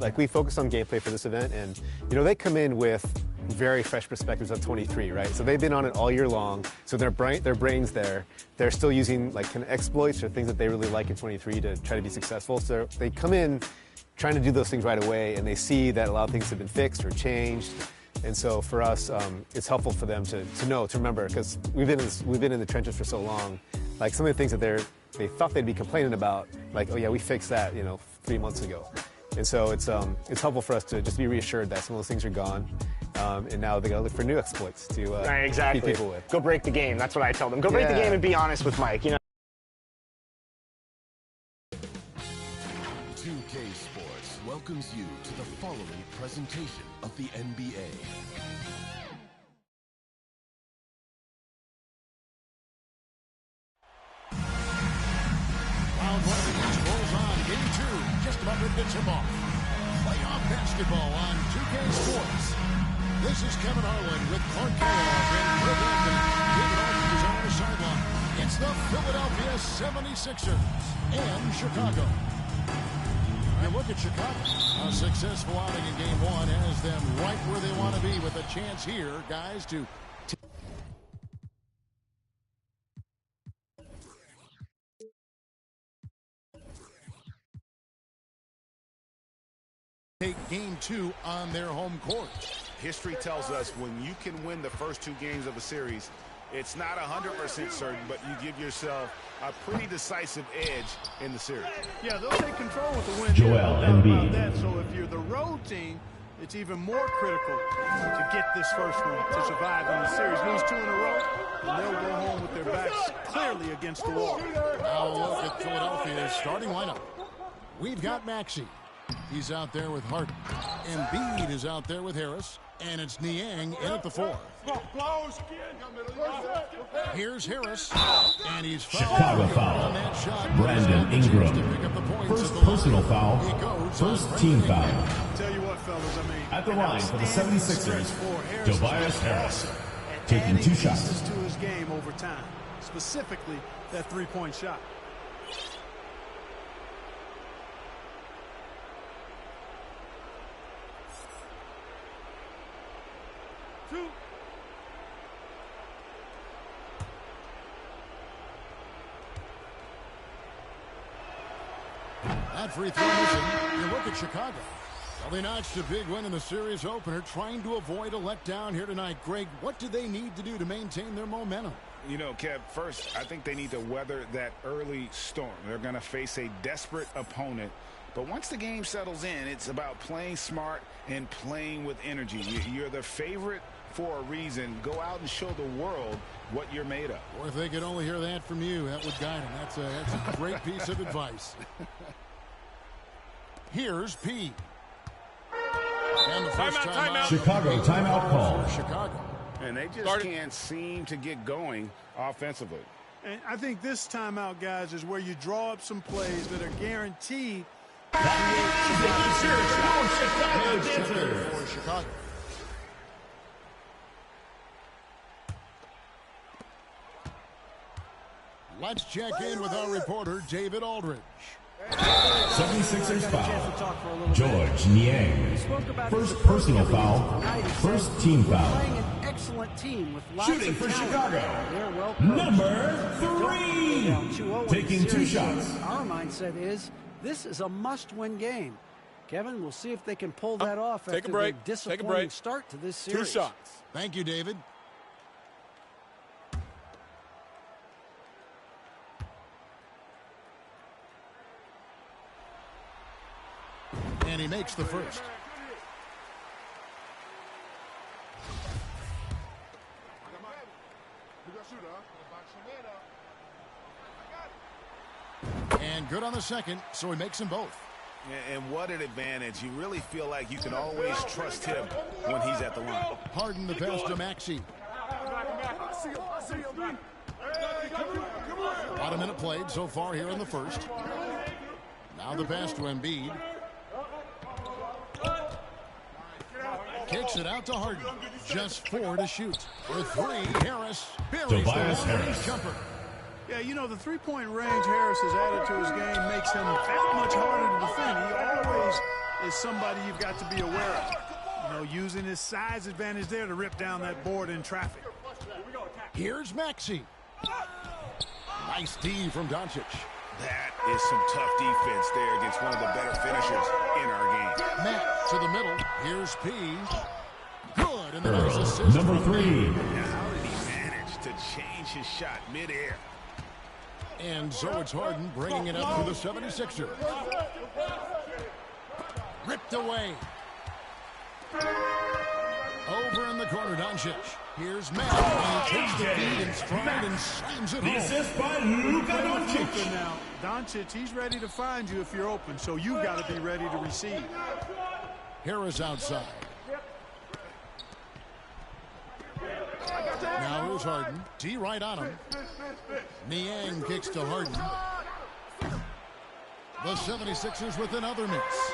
Like, we focus on gameplay for this event, and, you know, they come in with very fresh perspectives of 23, right? So they've been on it all year long, so their brains there. They're still using, like, kind of exploits or things that they really like in 23 to try to be successful. So they come in trying to do those things right away, and they see that a lot of things have been fixed or changed. And so for us, it's helpful for them to remember, because we've been in the trenches for so long. Like, some of the things that they thought they'd be complaining about, like, oh yeah, we fixed that, you know, 3 months ago. And so it's helpful for us to just be reassured that some of those things are gone, and now they got to look for new exploits to beat people with. Go break the game. That's what I tell them. Go break the game and be honest with Mike. You know. 2K Sports welcomes you to the following presentation of the NBA. Round one of the match rolls on. Game two, just about ready to tip off. Playoff basketball on 2K Sports. This is Kevin Harlan with Clark Kellogg and Greg Anthony. David Aldridge is on the sideline. It's the Philadelphia 76ers and Chicago. You look at Chicago. A successful outing in game one has them right where they want to be with a chance here, guys, to take game two on their home court. History tells us when you can win the first two games of a series, it's not 100% certain, but you give yourself a pretty decisive edge in the series. Yeah, they'll take control with the win. Joel Embiid. That. So if you're the road team, it's even more critical to get this first one to survive in the series. Lose two in a row, and they'll go home with their backs clearly against the wall. Now look at Philadelphia's starting lineup. We've got Maxey. He's out there with Harden. Embiid is out there with Harris. And it's Niang in at the fourth. Here's Harris. And he's Chicago foul. on that shot. Brandon Ingram. First personal foul. First team foul. Tell you what, fellas, I mean, At the line for the 76ers, Tobias Harris. Taking 2 shots. To his game over time, specifically that three-point shot. That free throw mission. You look at Chicago. Well, they notched a big win in the series opener, trying to avoid a letdown here tonight. Greg, what do they need to do to maintain their momentum? You know, Kev, first, I think they need to weather that early storm. They're going to face a desperate opponent. But once the game settles in, it's about playing smart and playing with energy. You're the favorite for a reason. Go out and show the world what you're made of. Or if they could only hear that from you, that would guide them. That's a great piece of advice. Here's P. And the first timeout. Chicago timeout call. Chicago. And they just can't seem to get going offensively. And I think this timeout, guys, is where you draw up some plays that are guaranteed. For Chicago. Let's check in with our reporter, David Aldridge. 76ers foul. George Niang. First personal foul. First team foul. Playing an excellent team with lots Shooting of for talent. Chicago. They're well Number 3. Taking 2 shots. Our mindset is this is a must-win game. Kevin, we'll see if they can pull that off Take after a break. their disappointing Take a break. start to this 2 series. shots. Thank you, David. And he makes the first. And good on the second, so he makes them both. And what an advantage. You really feel like you can always trust him when he's at the line. Harden the pass to Maxey. About a minute played so far here in the first. Now the pass to Embiid. Kicks it out to Harden. Just 4 to shoot. For 3, Harris. Tobias Harris. Jumper. Yeah, you know, the three-point range Harris has added to his game makes him that much harder to defend. He always is somebody you've got to be aware of. You know, using his size advantage there to rip down that board in traffic. Here's Maxey. Nice D from Doncic. That is some tough defense there against one of the better finishers in our game. Matt to the middle. Here's P. Good. And the nice assist. Number 3. Now, how did he manage to change his shot midair? And so it's Harden bringing it up for the 76ers. Ripped away. Over in the corner, Doncic. Here's Matt. He takes the feed in stride and slams it home. Assist by Luka Doncic. Now, Doncic, he's ready to find you if you're open, so you've got to be ready to receive. Harris outside. Now here's Harden. T right on him. Niang kicks to Harden. The 76ers with another miss.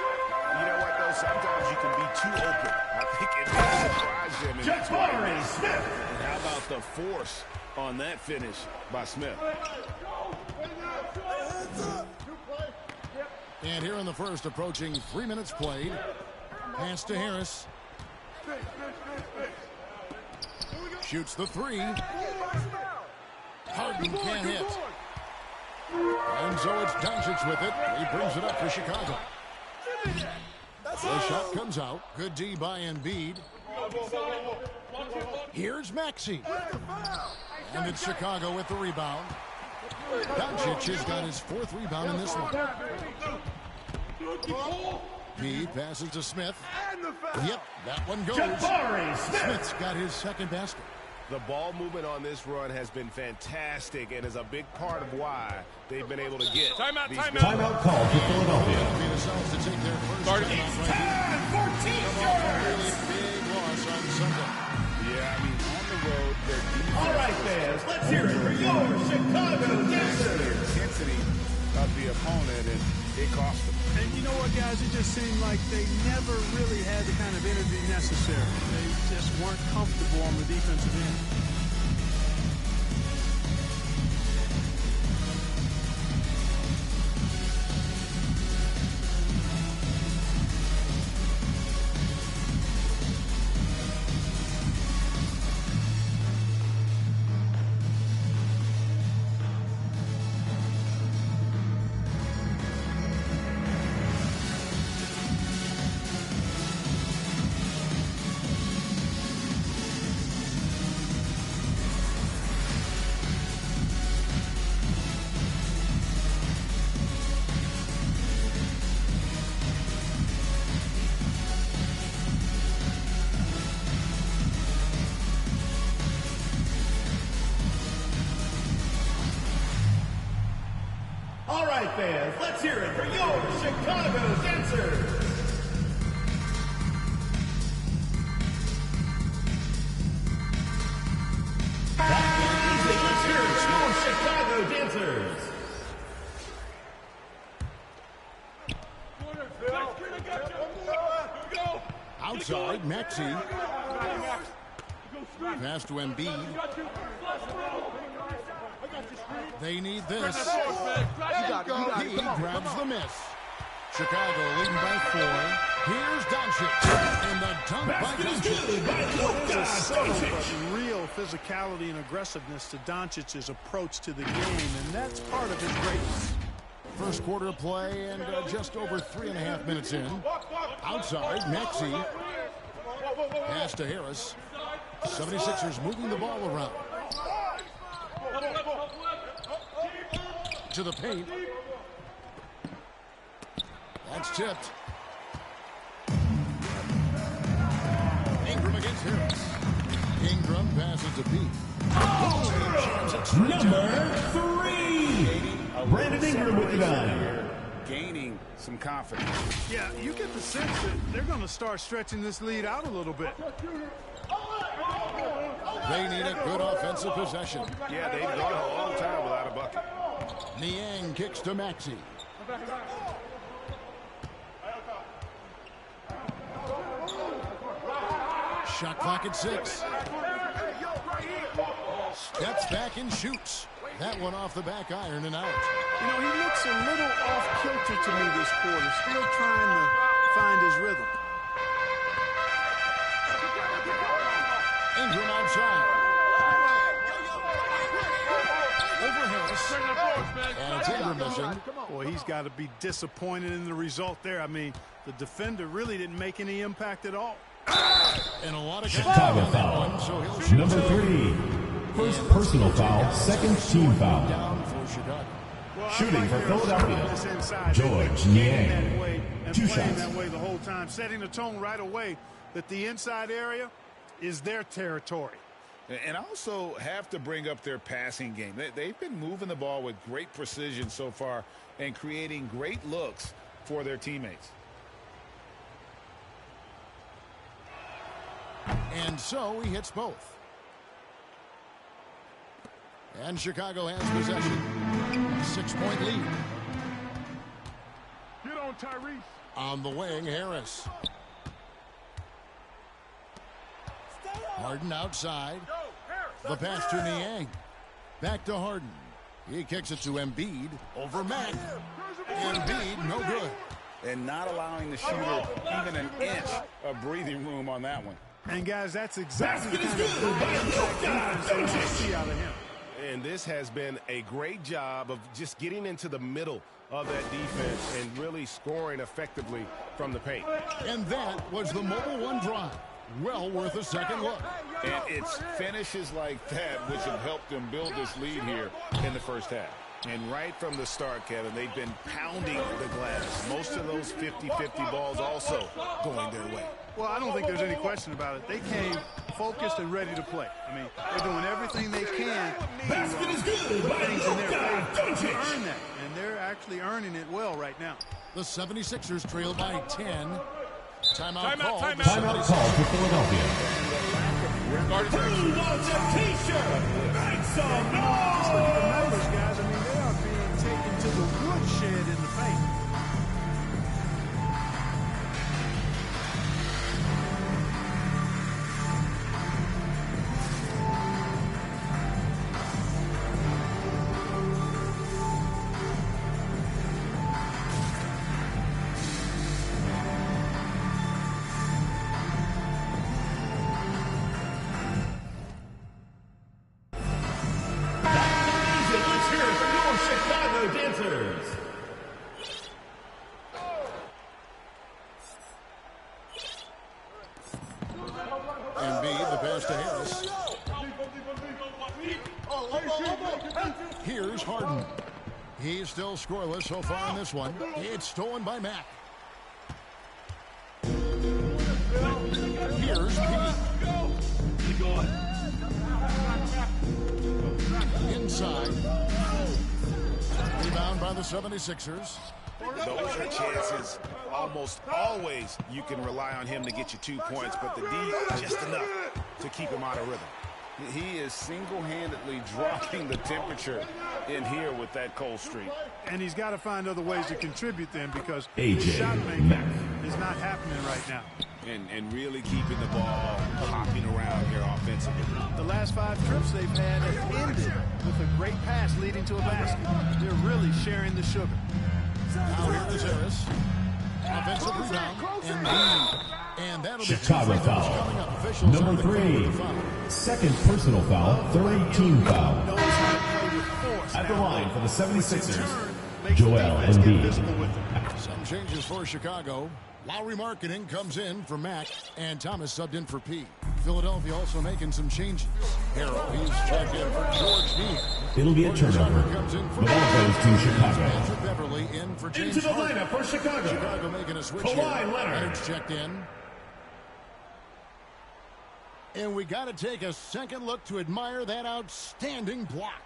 You know what, though? Sometimes you can be too open. I think it may surprise them. Jabari Smith. And how about the force on that finish by Smith? And here in the first, approaching 3 minutes played. Pass to Harris. Shoots the three. Harden can't hit. And so it's Doncic with it. He brings it up for Chicago. The shot comes out. Good D by Embiid. Here's Maxey. And it's Chicago with the rebound. Doncic has got his 4th rebound in this one. He passes to Smith. Yep, that one goes. Smith's got his 2nd basket. The ball movement on this run has been fantastic and is a big part of why they've been able to get Timeout call for Philadelphia. To take their first really big loss on Sunday. Yeah, I mean, on the road, their defense. All right, fans, let's hear it for your Chicago Dancers. The intensity of the opponent, and it cost them. And you know what, guys? It just seemed like they never really had the kind of energy necessary. They just weren't comfortable on the defensive end. All right, fans, let's hear it for your Chicago Dancers. Let's hear it for your Chicago Dancers. Outside, Maxey. Pass to Embiid. They need this. He grabs the miss. Chicago leading by 4. Here's Doncic. And the dunk by Doncic. There's a subtle but real physicality and aggressiveness to Doncic's approach to the game, and that's part of his greatness. First quarter play and just over 3.5 minutes in. Outside, Maxey. Pass to Harris. 76ers moving the ball around. To the paint. That's tipped. Ingram against Harris. Ingram passes to B. Number 3. Brandon Ingram with the 9. Gaining some confidence. Yeah, you get the sense that they're going to start stretching this lead out a little bit. They need a good offensive possession. Yeah, they've gone a long time without a bucket. Niang kicks to Maxey. Shot clock at 6. Steps back and shoots. That one off the back iron and out. You know, he looks a little off kilter to me this quarter. Still trying to find outside. Over Harris. And it's Ingram missing. Boy, he's got to be disappointed in the result there. I mean, the defender really didn't make any impact at all. And a lot of Chicago foul. Number 3. First personal foul, second team foul. Shooting for Philadelphia, George Niang. 2 shots. That way the whole time, setting the tone right away that the inside area is their territory. And also have to bring up their passing game. They've been moving the ball with great precision so far and creating great looks for their teammates. And so he hits both. And Chicago has possession. 6-point lead. Get on, Tyrese. On the wing, Harris. Harden outside. The pass to Niang. Back to Harden. He kicks it to Embiid over Mack. Embiid, no good. And not allowing the shooter even an inch of breathing room on that one. And, guys, that's exactly the kind of defense that you see out of him. And this has been a great job of just getting into the middle of that defense and really scoring effectively from the paint. And that was the Mobile One drive. Well worth a second look. And it's finishes like that which have helped them build this lead here in the first half. And right from the start, Kevin, they've been pounding the glass. Most of those 50-50 balls also going their way. Well, I don't think there's any question about it. They came focused and ready to play. I mean, they're doing everything they can to put things in their favor to earn that. And they're actually earning it well right now. The 76ers trail by 10. Timeout call. Timeout call for Philadelphia. Who wants a T-shirt? Make some noise! The numbers, guys, I mean, they are being taken to the woodshed in the paint. Embiid, the pass to Harris. Here's Harden. He's still scoreless so far in this one. It's stolen by Mack. Here's Pete. Inside. Rebound by the 76ers. Those are chances almost always you can rely on him to get you 2 points, but the D just enough to keep him out of rhythm. He is single-handedly dropping the temperature in here with that cold streak. And he's got to find other ways to contribute then because AJ the shot making Mack is not happening right now. And really keeping the ball hopping around here offensively. The last 5 trips they've had have ended with a great pass leading to a basket. They're really sharing the sugar. Now here is Harris. Offensive rebound. And that'll be Chicago foul. Number 3. Second personal foul, third team foul. At the line for the 76ers, Joel Embiid. Some changes for Chicago. Lowry Markkanen comes in for Mack, and Thomas subbed in for P. Philadelphia also making some changes. Harrell, he's checked in for George Niang. It'll be a turnover. The ball goes to Chicago. Andrew Beverly in for James Into the Harden. lineup for Chicago. Chicago making a switch Kawhi here. Leonard. Leonard's checked in. And we got to take a second look to admire that outstanding block.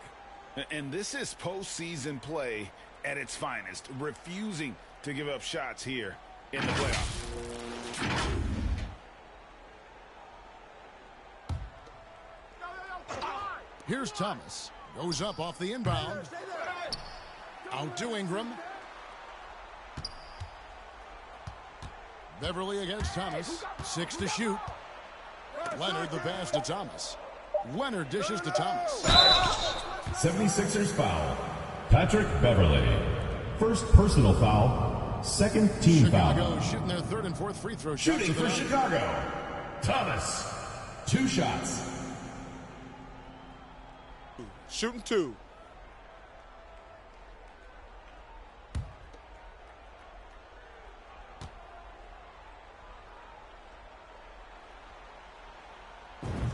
And this is postseason play at its finest, refusing to give up shots here in the playoffs. Here's Thomas. Goes up off the inbound. Out to Ingram. Beverly against Thomas. 6 to shoot. Leonard the pass to Thomas. Leonard dishes to Thomas. 76ers foul. Patrick Beverly. First personal foul. Second team Chicago foul. shooting their third and fourth free throw shots. Shooting for Chicago. Thomas. 2 shots. Shooting 2.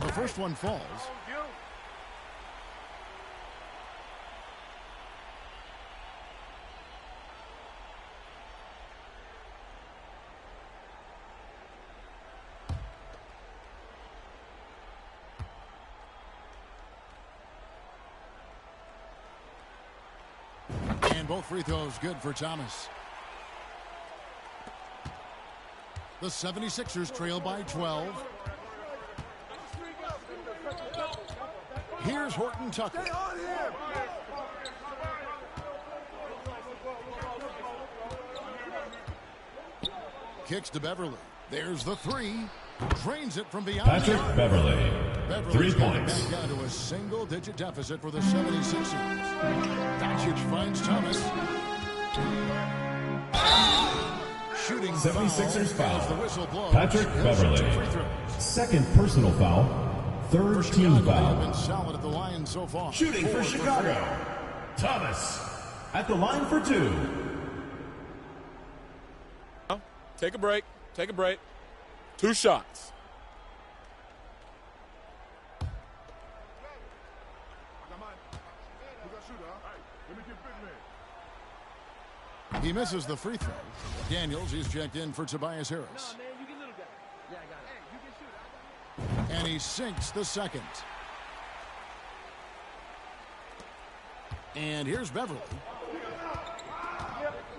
The first one falls. And both free throws good for Thomas. The 76ers trail by 12. Here's Horton Tucker. Kicks to Beverly. There's the 3. Drains it from beyond. Patrick Beverly. 3 points. Back down to a single-digit deficit for the 76ers. Doncic finds Thomas. Shooting 76ers foul. The whistle blows. Patrick Beverly. Second personal foul. Third team foul. Been solid at the line so far. Shooting for Chicago. Thomas at the line for 2. Take a break. Take a break. 2 shots. He misses the free throw. Daniels is checked in for Tobias Harris. And he sinks the second. And here's Beverly.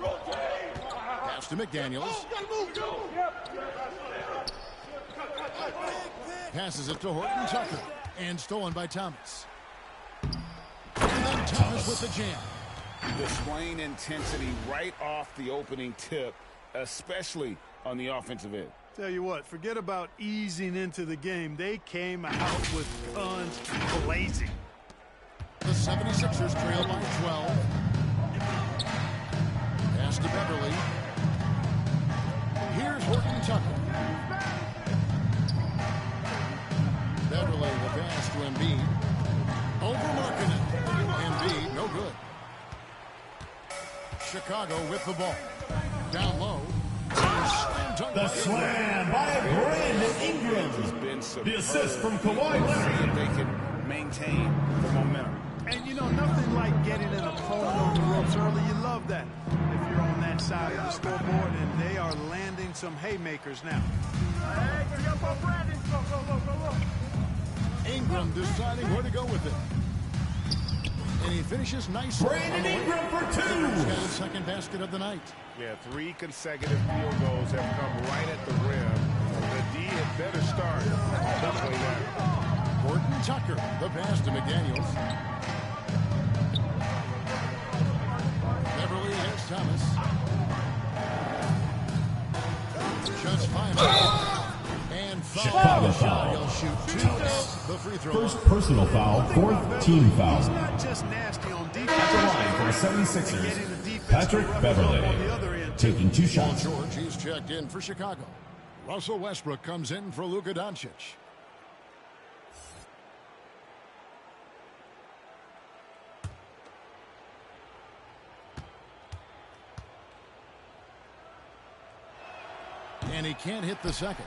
Pass to McDaniels. Passes it to Horton Tucker. And stolen by Thomas. And then Thomas with the jam. Displaying intensity right off the opening tip, especially on the offensive end. Tell you what, forget about easing into the game. They came out with guns blazing. The 76ers trail by 12. Pass to Beverly. Here's Horton Tucker. Beverly the pass to Embiid. Overmarking it. Embiid, no good. Chicago with the ball. Down low. The slam by Brandon Ingram. The assist from Kawhi Leonard. They can maintain the momentum. And you know, nothing like getting an opponent on the ropes early. You love that. If you're on that side of the scoreboard, and they are landing some haymakers now. Ingram deciding where to go with it. And he finishes nicely. Brandon Ingram for 2. He's got his second basket of the night. Yeah, 3 consecutive field goals have come right at the rim. The D had better start to play that. Horton Tucker, the pass to McDaniels. Beverly against Thomas. Just 5 and Chicago foul. He'll shoot 2 the free throw. First personal foul, 4th team foul. He's not just nasty on defense. At the line for the 76ers, Patrick Beverly, taking 2 shots. George, he's checked in for Chicago. Russell Westbrook comes in for Luka Doncic. And he can't hit the second.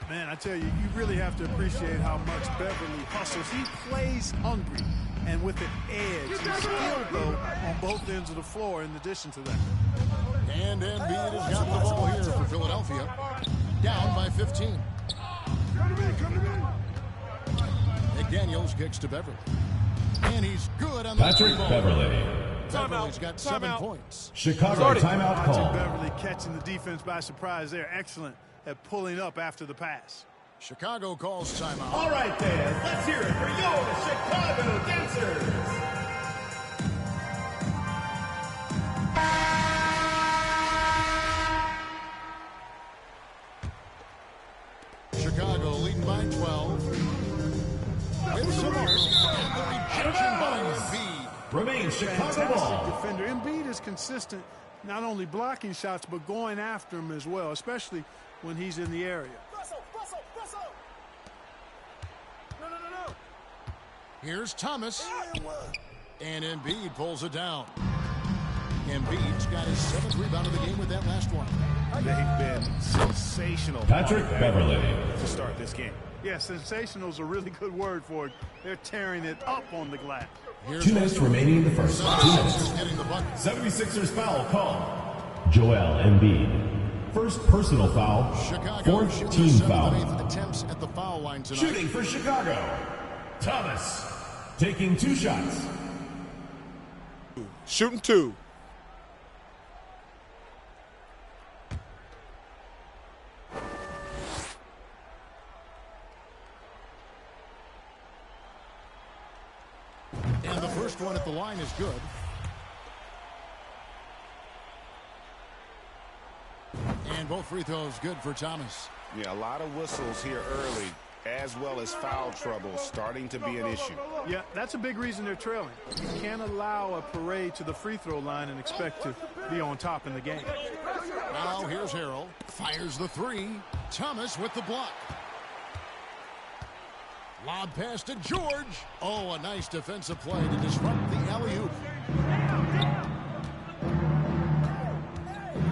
Man, I tell you, you really have to appreciate how much Beverly hustles. He plays hungry and with an edge. He's skilled, though, on both ends of the floor in addition to that. And Embiid has got the ball here for Philadelphia. Down by 15. McDaniels kicks to Beverly. And he's good on the Patrick Beverly. Beverly's got 7 points. Chicago timeout call. Beverly catching the defense by surprise there. Excellent at pulling up after the pass. Chicago calls timeout. All right, then. Let's hear it for your Chicago Dancers. Chicago leading by 12. With some more. And the rejection by Embiid. Remains Chicago ball. Defender. Embiid is consistent, not only blocking shots, but going after him as well, especially when he's in the area. Here's Thomas. And Embiid pulls it down. Embiid's got his 7th rebound of the game with that last one. They've been sensational. Patrick Beverley to start this game. Yeah, sensational is a really good word for it. They're tearing it up on the glass. 2 minutes remaining in the first. 2 minutes. 76ers foul call. Joel Embiid. First personal foul. Chicago 4th team foul. Attempts at the foul line tonight. Shooting for Chicago. Thomas. Taking 2 shots. Shooting 2. And the first one at the line is good. And both free throws good for Thomas. Yeah, a lot of whistles here early, as well as foul trouble starting to be an issue. Yeah, that's a big reason they're trailing. You can't allow a parade to the free throw line and expect to be on top in the game. Now here's Harrell. Fires the 3. Thomas with the block. Lob pass to George. Oh, a nice defensive play to disrupt the alley-oop.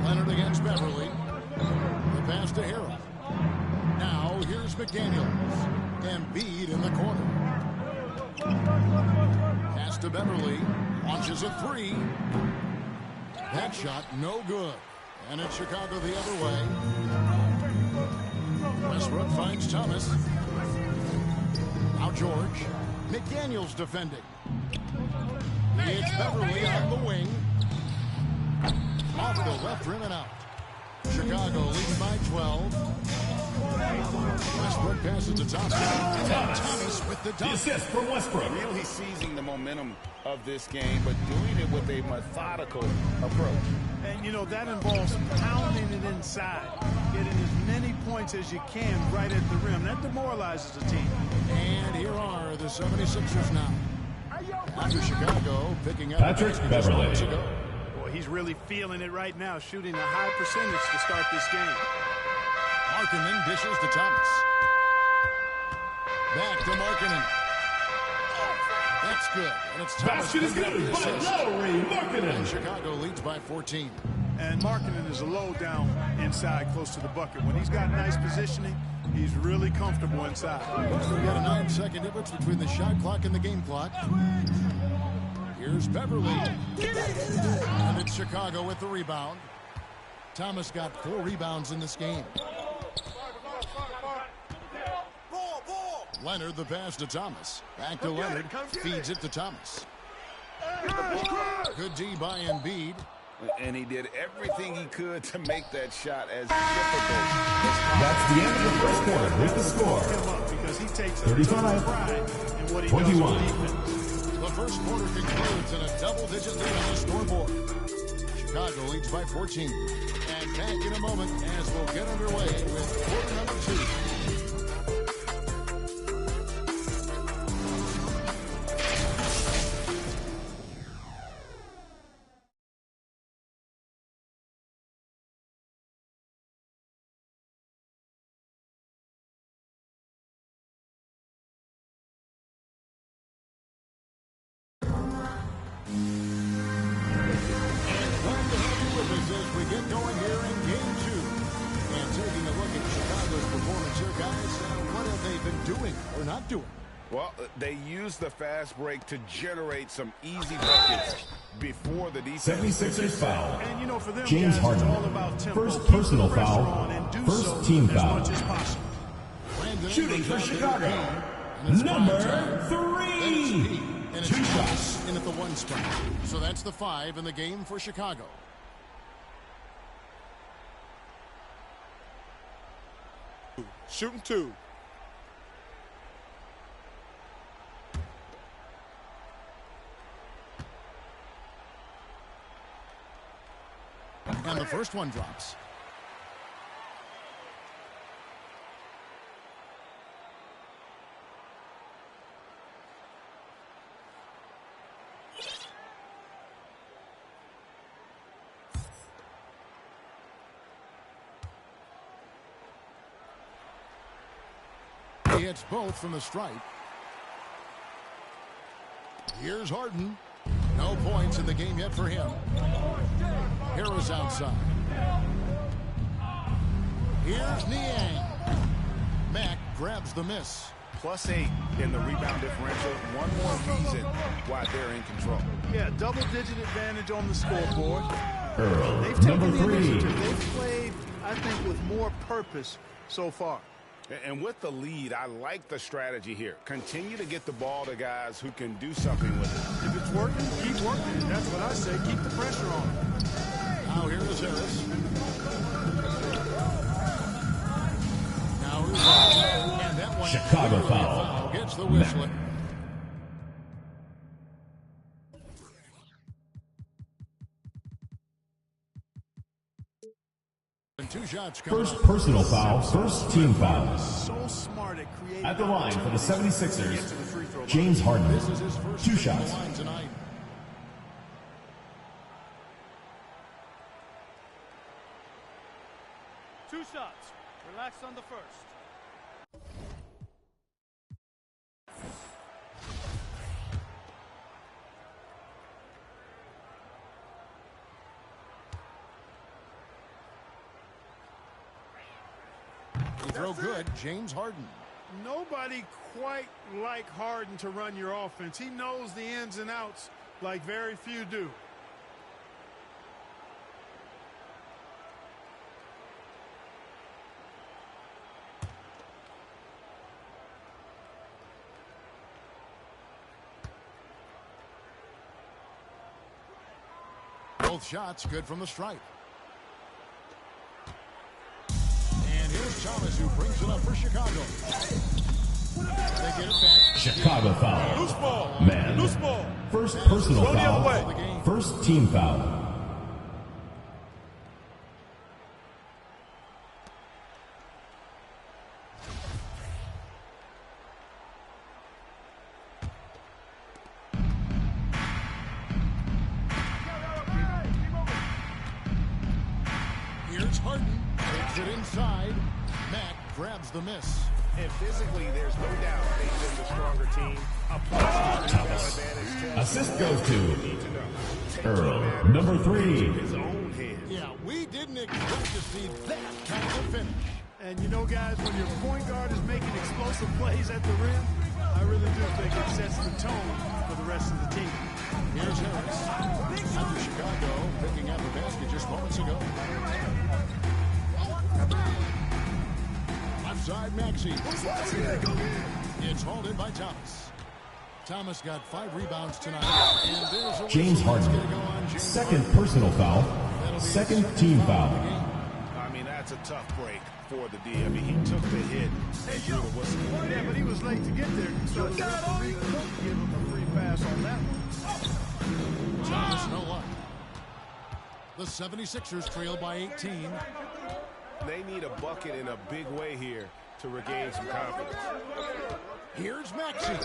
Leonard against Beverly. The pass to Harrell. Now here's McDaniels. Embiid in the corner. Pass to Beverly. Launches a 3. That shot no good. And it's Chicago the other way. Westbrook finds Thomas. Now George. McDaniels defending. It's Beverly on the wing. Off the left rim and out. Chicago leads by 12. Westbrook passes to Thomas. Thomas with the dunk. The assist from Westbrook. Really seizing the momentum of this game, but doing it with a methodical approach. And, you know, that involves pounding it inside, getting as many points as you can right at the rim. That demoralizes the team. And here are the 76ers now. After Chicago picking up Patrick Beverley. Boy, he's really feeling it right now, shooting a high percentage to start this game. Markkanen dishes to Thomas. Back to Markkanen. That's good. And it's Thomas. Basket is good by Lauri Markkanen. And Chicago leads by 14. And Markkanen is a low down inside close to the bucket. When he's got nice positioning, he's really comfortable inside. We've got a 9-second difference between the shot clock and the game clock. Here's Beverly. And it's Chicago with the rebound. Thomas got 4 rebounds in this game. Leonard the pass to Thomas. Back to Leonard. Feeds it to Thomas. Good D by Embiid. And he did everything he could to make that shot as difficult as possible. That's the end of the first quarter with the score. 35-21. The first quarter concludes in a double-digit lead on the scoreboard. Chicago leads by 14. And back in a moment as we'll get underway with quarter number 2. Well, they use the fast break to generate some easy buckets before the defense. 76ers foul. And you know, for them, James guys, Harden. it's all about tempo. First personal Keep the pressure foul. on and do First so team as foul. much as possible. Shooting for Chicago. Number 3. 2 shots. In at the 1 spot. So that's the 5 in the game for Chicago. Shooting 2. And the first one drops. He hits both from the stripe. Here's Harden. No points in the game yet for him. Harris outside. Here's Niang. Mack grabs the miss. +8 in the rebound differential. One more reason why they're in control. Yeah, double-digit advantage on the scoreboard. Earl, They've taken number the 3. initiative. They've played, I think, with more purpose so far. And with the lead, I like the strategy here. Continue to get the ball to guys who can do something with it. If it's working, keep working. That's what I say. Keep the pressure on. Now here is Harris. Now here's Harris. And that one Chicago foul. Gets the whistle. Two shots First personal foul, first team foul. So smart at creating. At the line for the 76ers, James Harden. 2 shots. Two shots. Relax on the first. Throw good, James Harden. Nobody quite like Harden to run your offense. He knows the ins and outs like very few do. Both shots good from the stripe. And here's Thomas, who brings it up for Chicago. They get it back. Chicago foul. Loose ball. Man. Loose ball. First personal Go the other way. foul, first team foul. Here's Harden. Takes it inside. Mack grabs the miss. And physically, there's no doubt they've been the stronger team. A plus Thomas. advantage. Assist goes to Earl, number 3. His own hand. Yeah, we didn't expect to see that kind of finish. And you know, guys, when your point guard is making explosive plays at the rim, I really do think it sets the tone for the rest of the team. Here's Harris. After Chicago picking up a basket just moments ago. Left side, Maxey. It's hauled in by Thomas. Thomas got 5 rebounds tonight. And there's a James Harden. Second personal foul, second team foul. I mean, that's a tough break for the D. I mean, he took the hit and drew the whistle. Yeah, but he was late to get there, so the referee couldn't give him a free pass on that one. Thomas, no luck. The 76ers trail by 18. They need a bucket in a big way here to regain some confidence. Here's Maxey.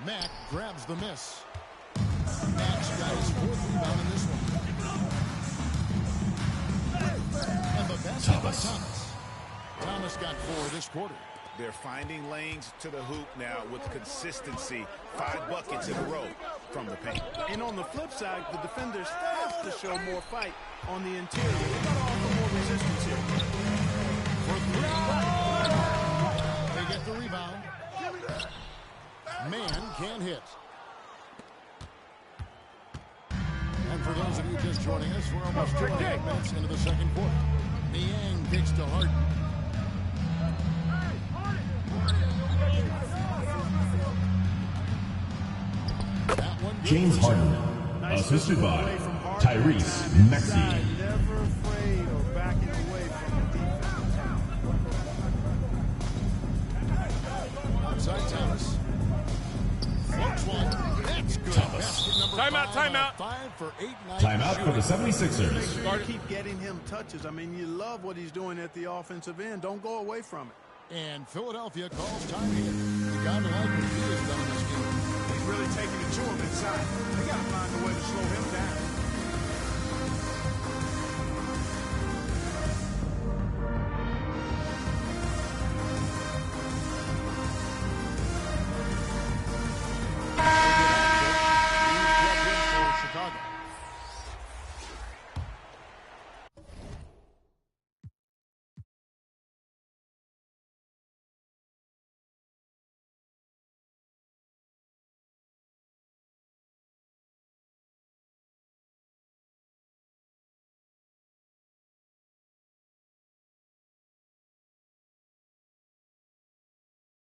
Mack grabs the miss. Max got his 4th rebound in this one. And the basket by Thomas. Thomas got 4 this quarter. They're finding lanes to the hoop now with consistency. 5 buckets in a row from the paint. And on the flip side, the defenders have to show more fight on the interior. They got to offer more resistance here. For 3. They get the rebound. Man can't hit. And for those of you just joining us, we're almost 28 minutes into the second quarter. Niang kicks to Harden. James Harden, assisted by Tyrese Maxey. Never afraid or backing away from the defense. Outside Thomas. Floats one. That's good. Thomas. Basket number Timeout, 5 timeout. 5 for 8 nights. Timeout for the 76ers. Make sure you keep getting him touches. I mean, you love what he's doing at the offensive end. Don't go away from it. And Philadelphia calls time here. You got to like what he has done in this game. He's really taking it to him inside. They got to find a way to slow him down.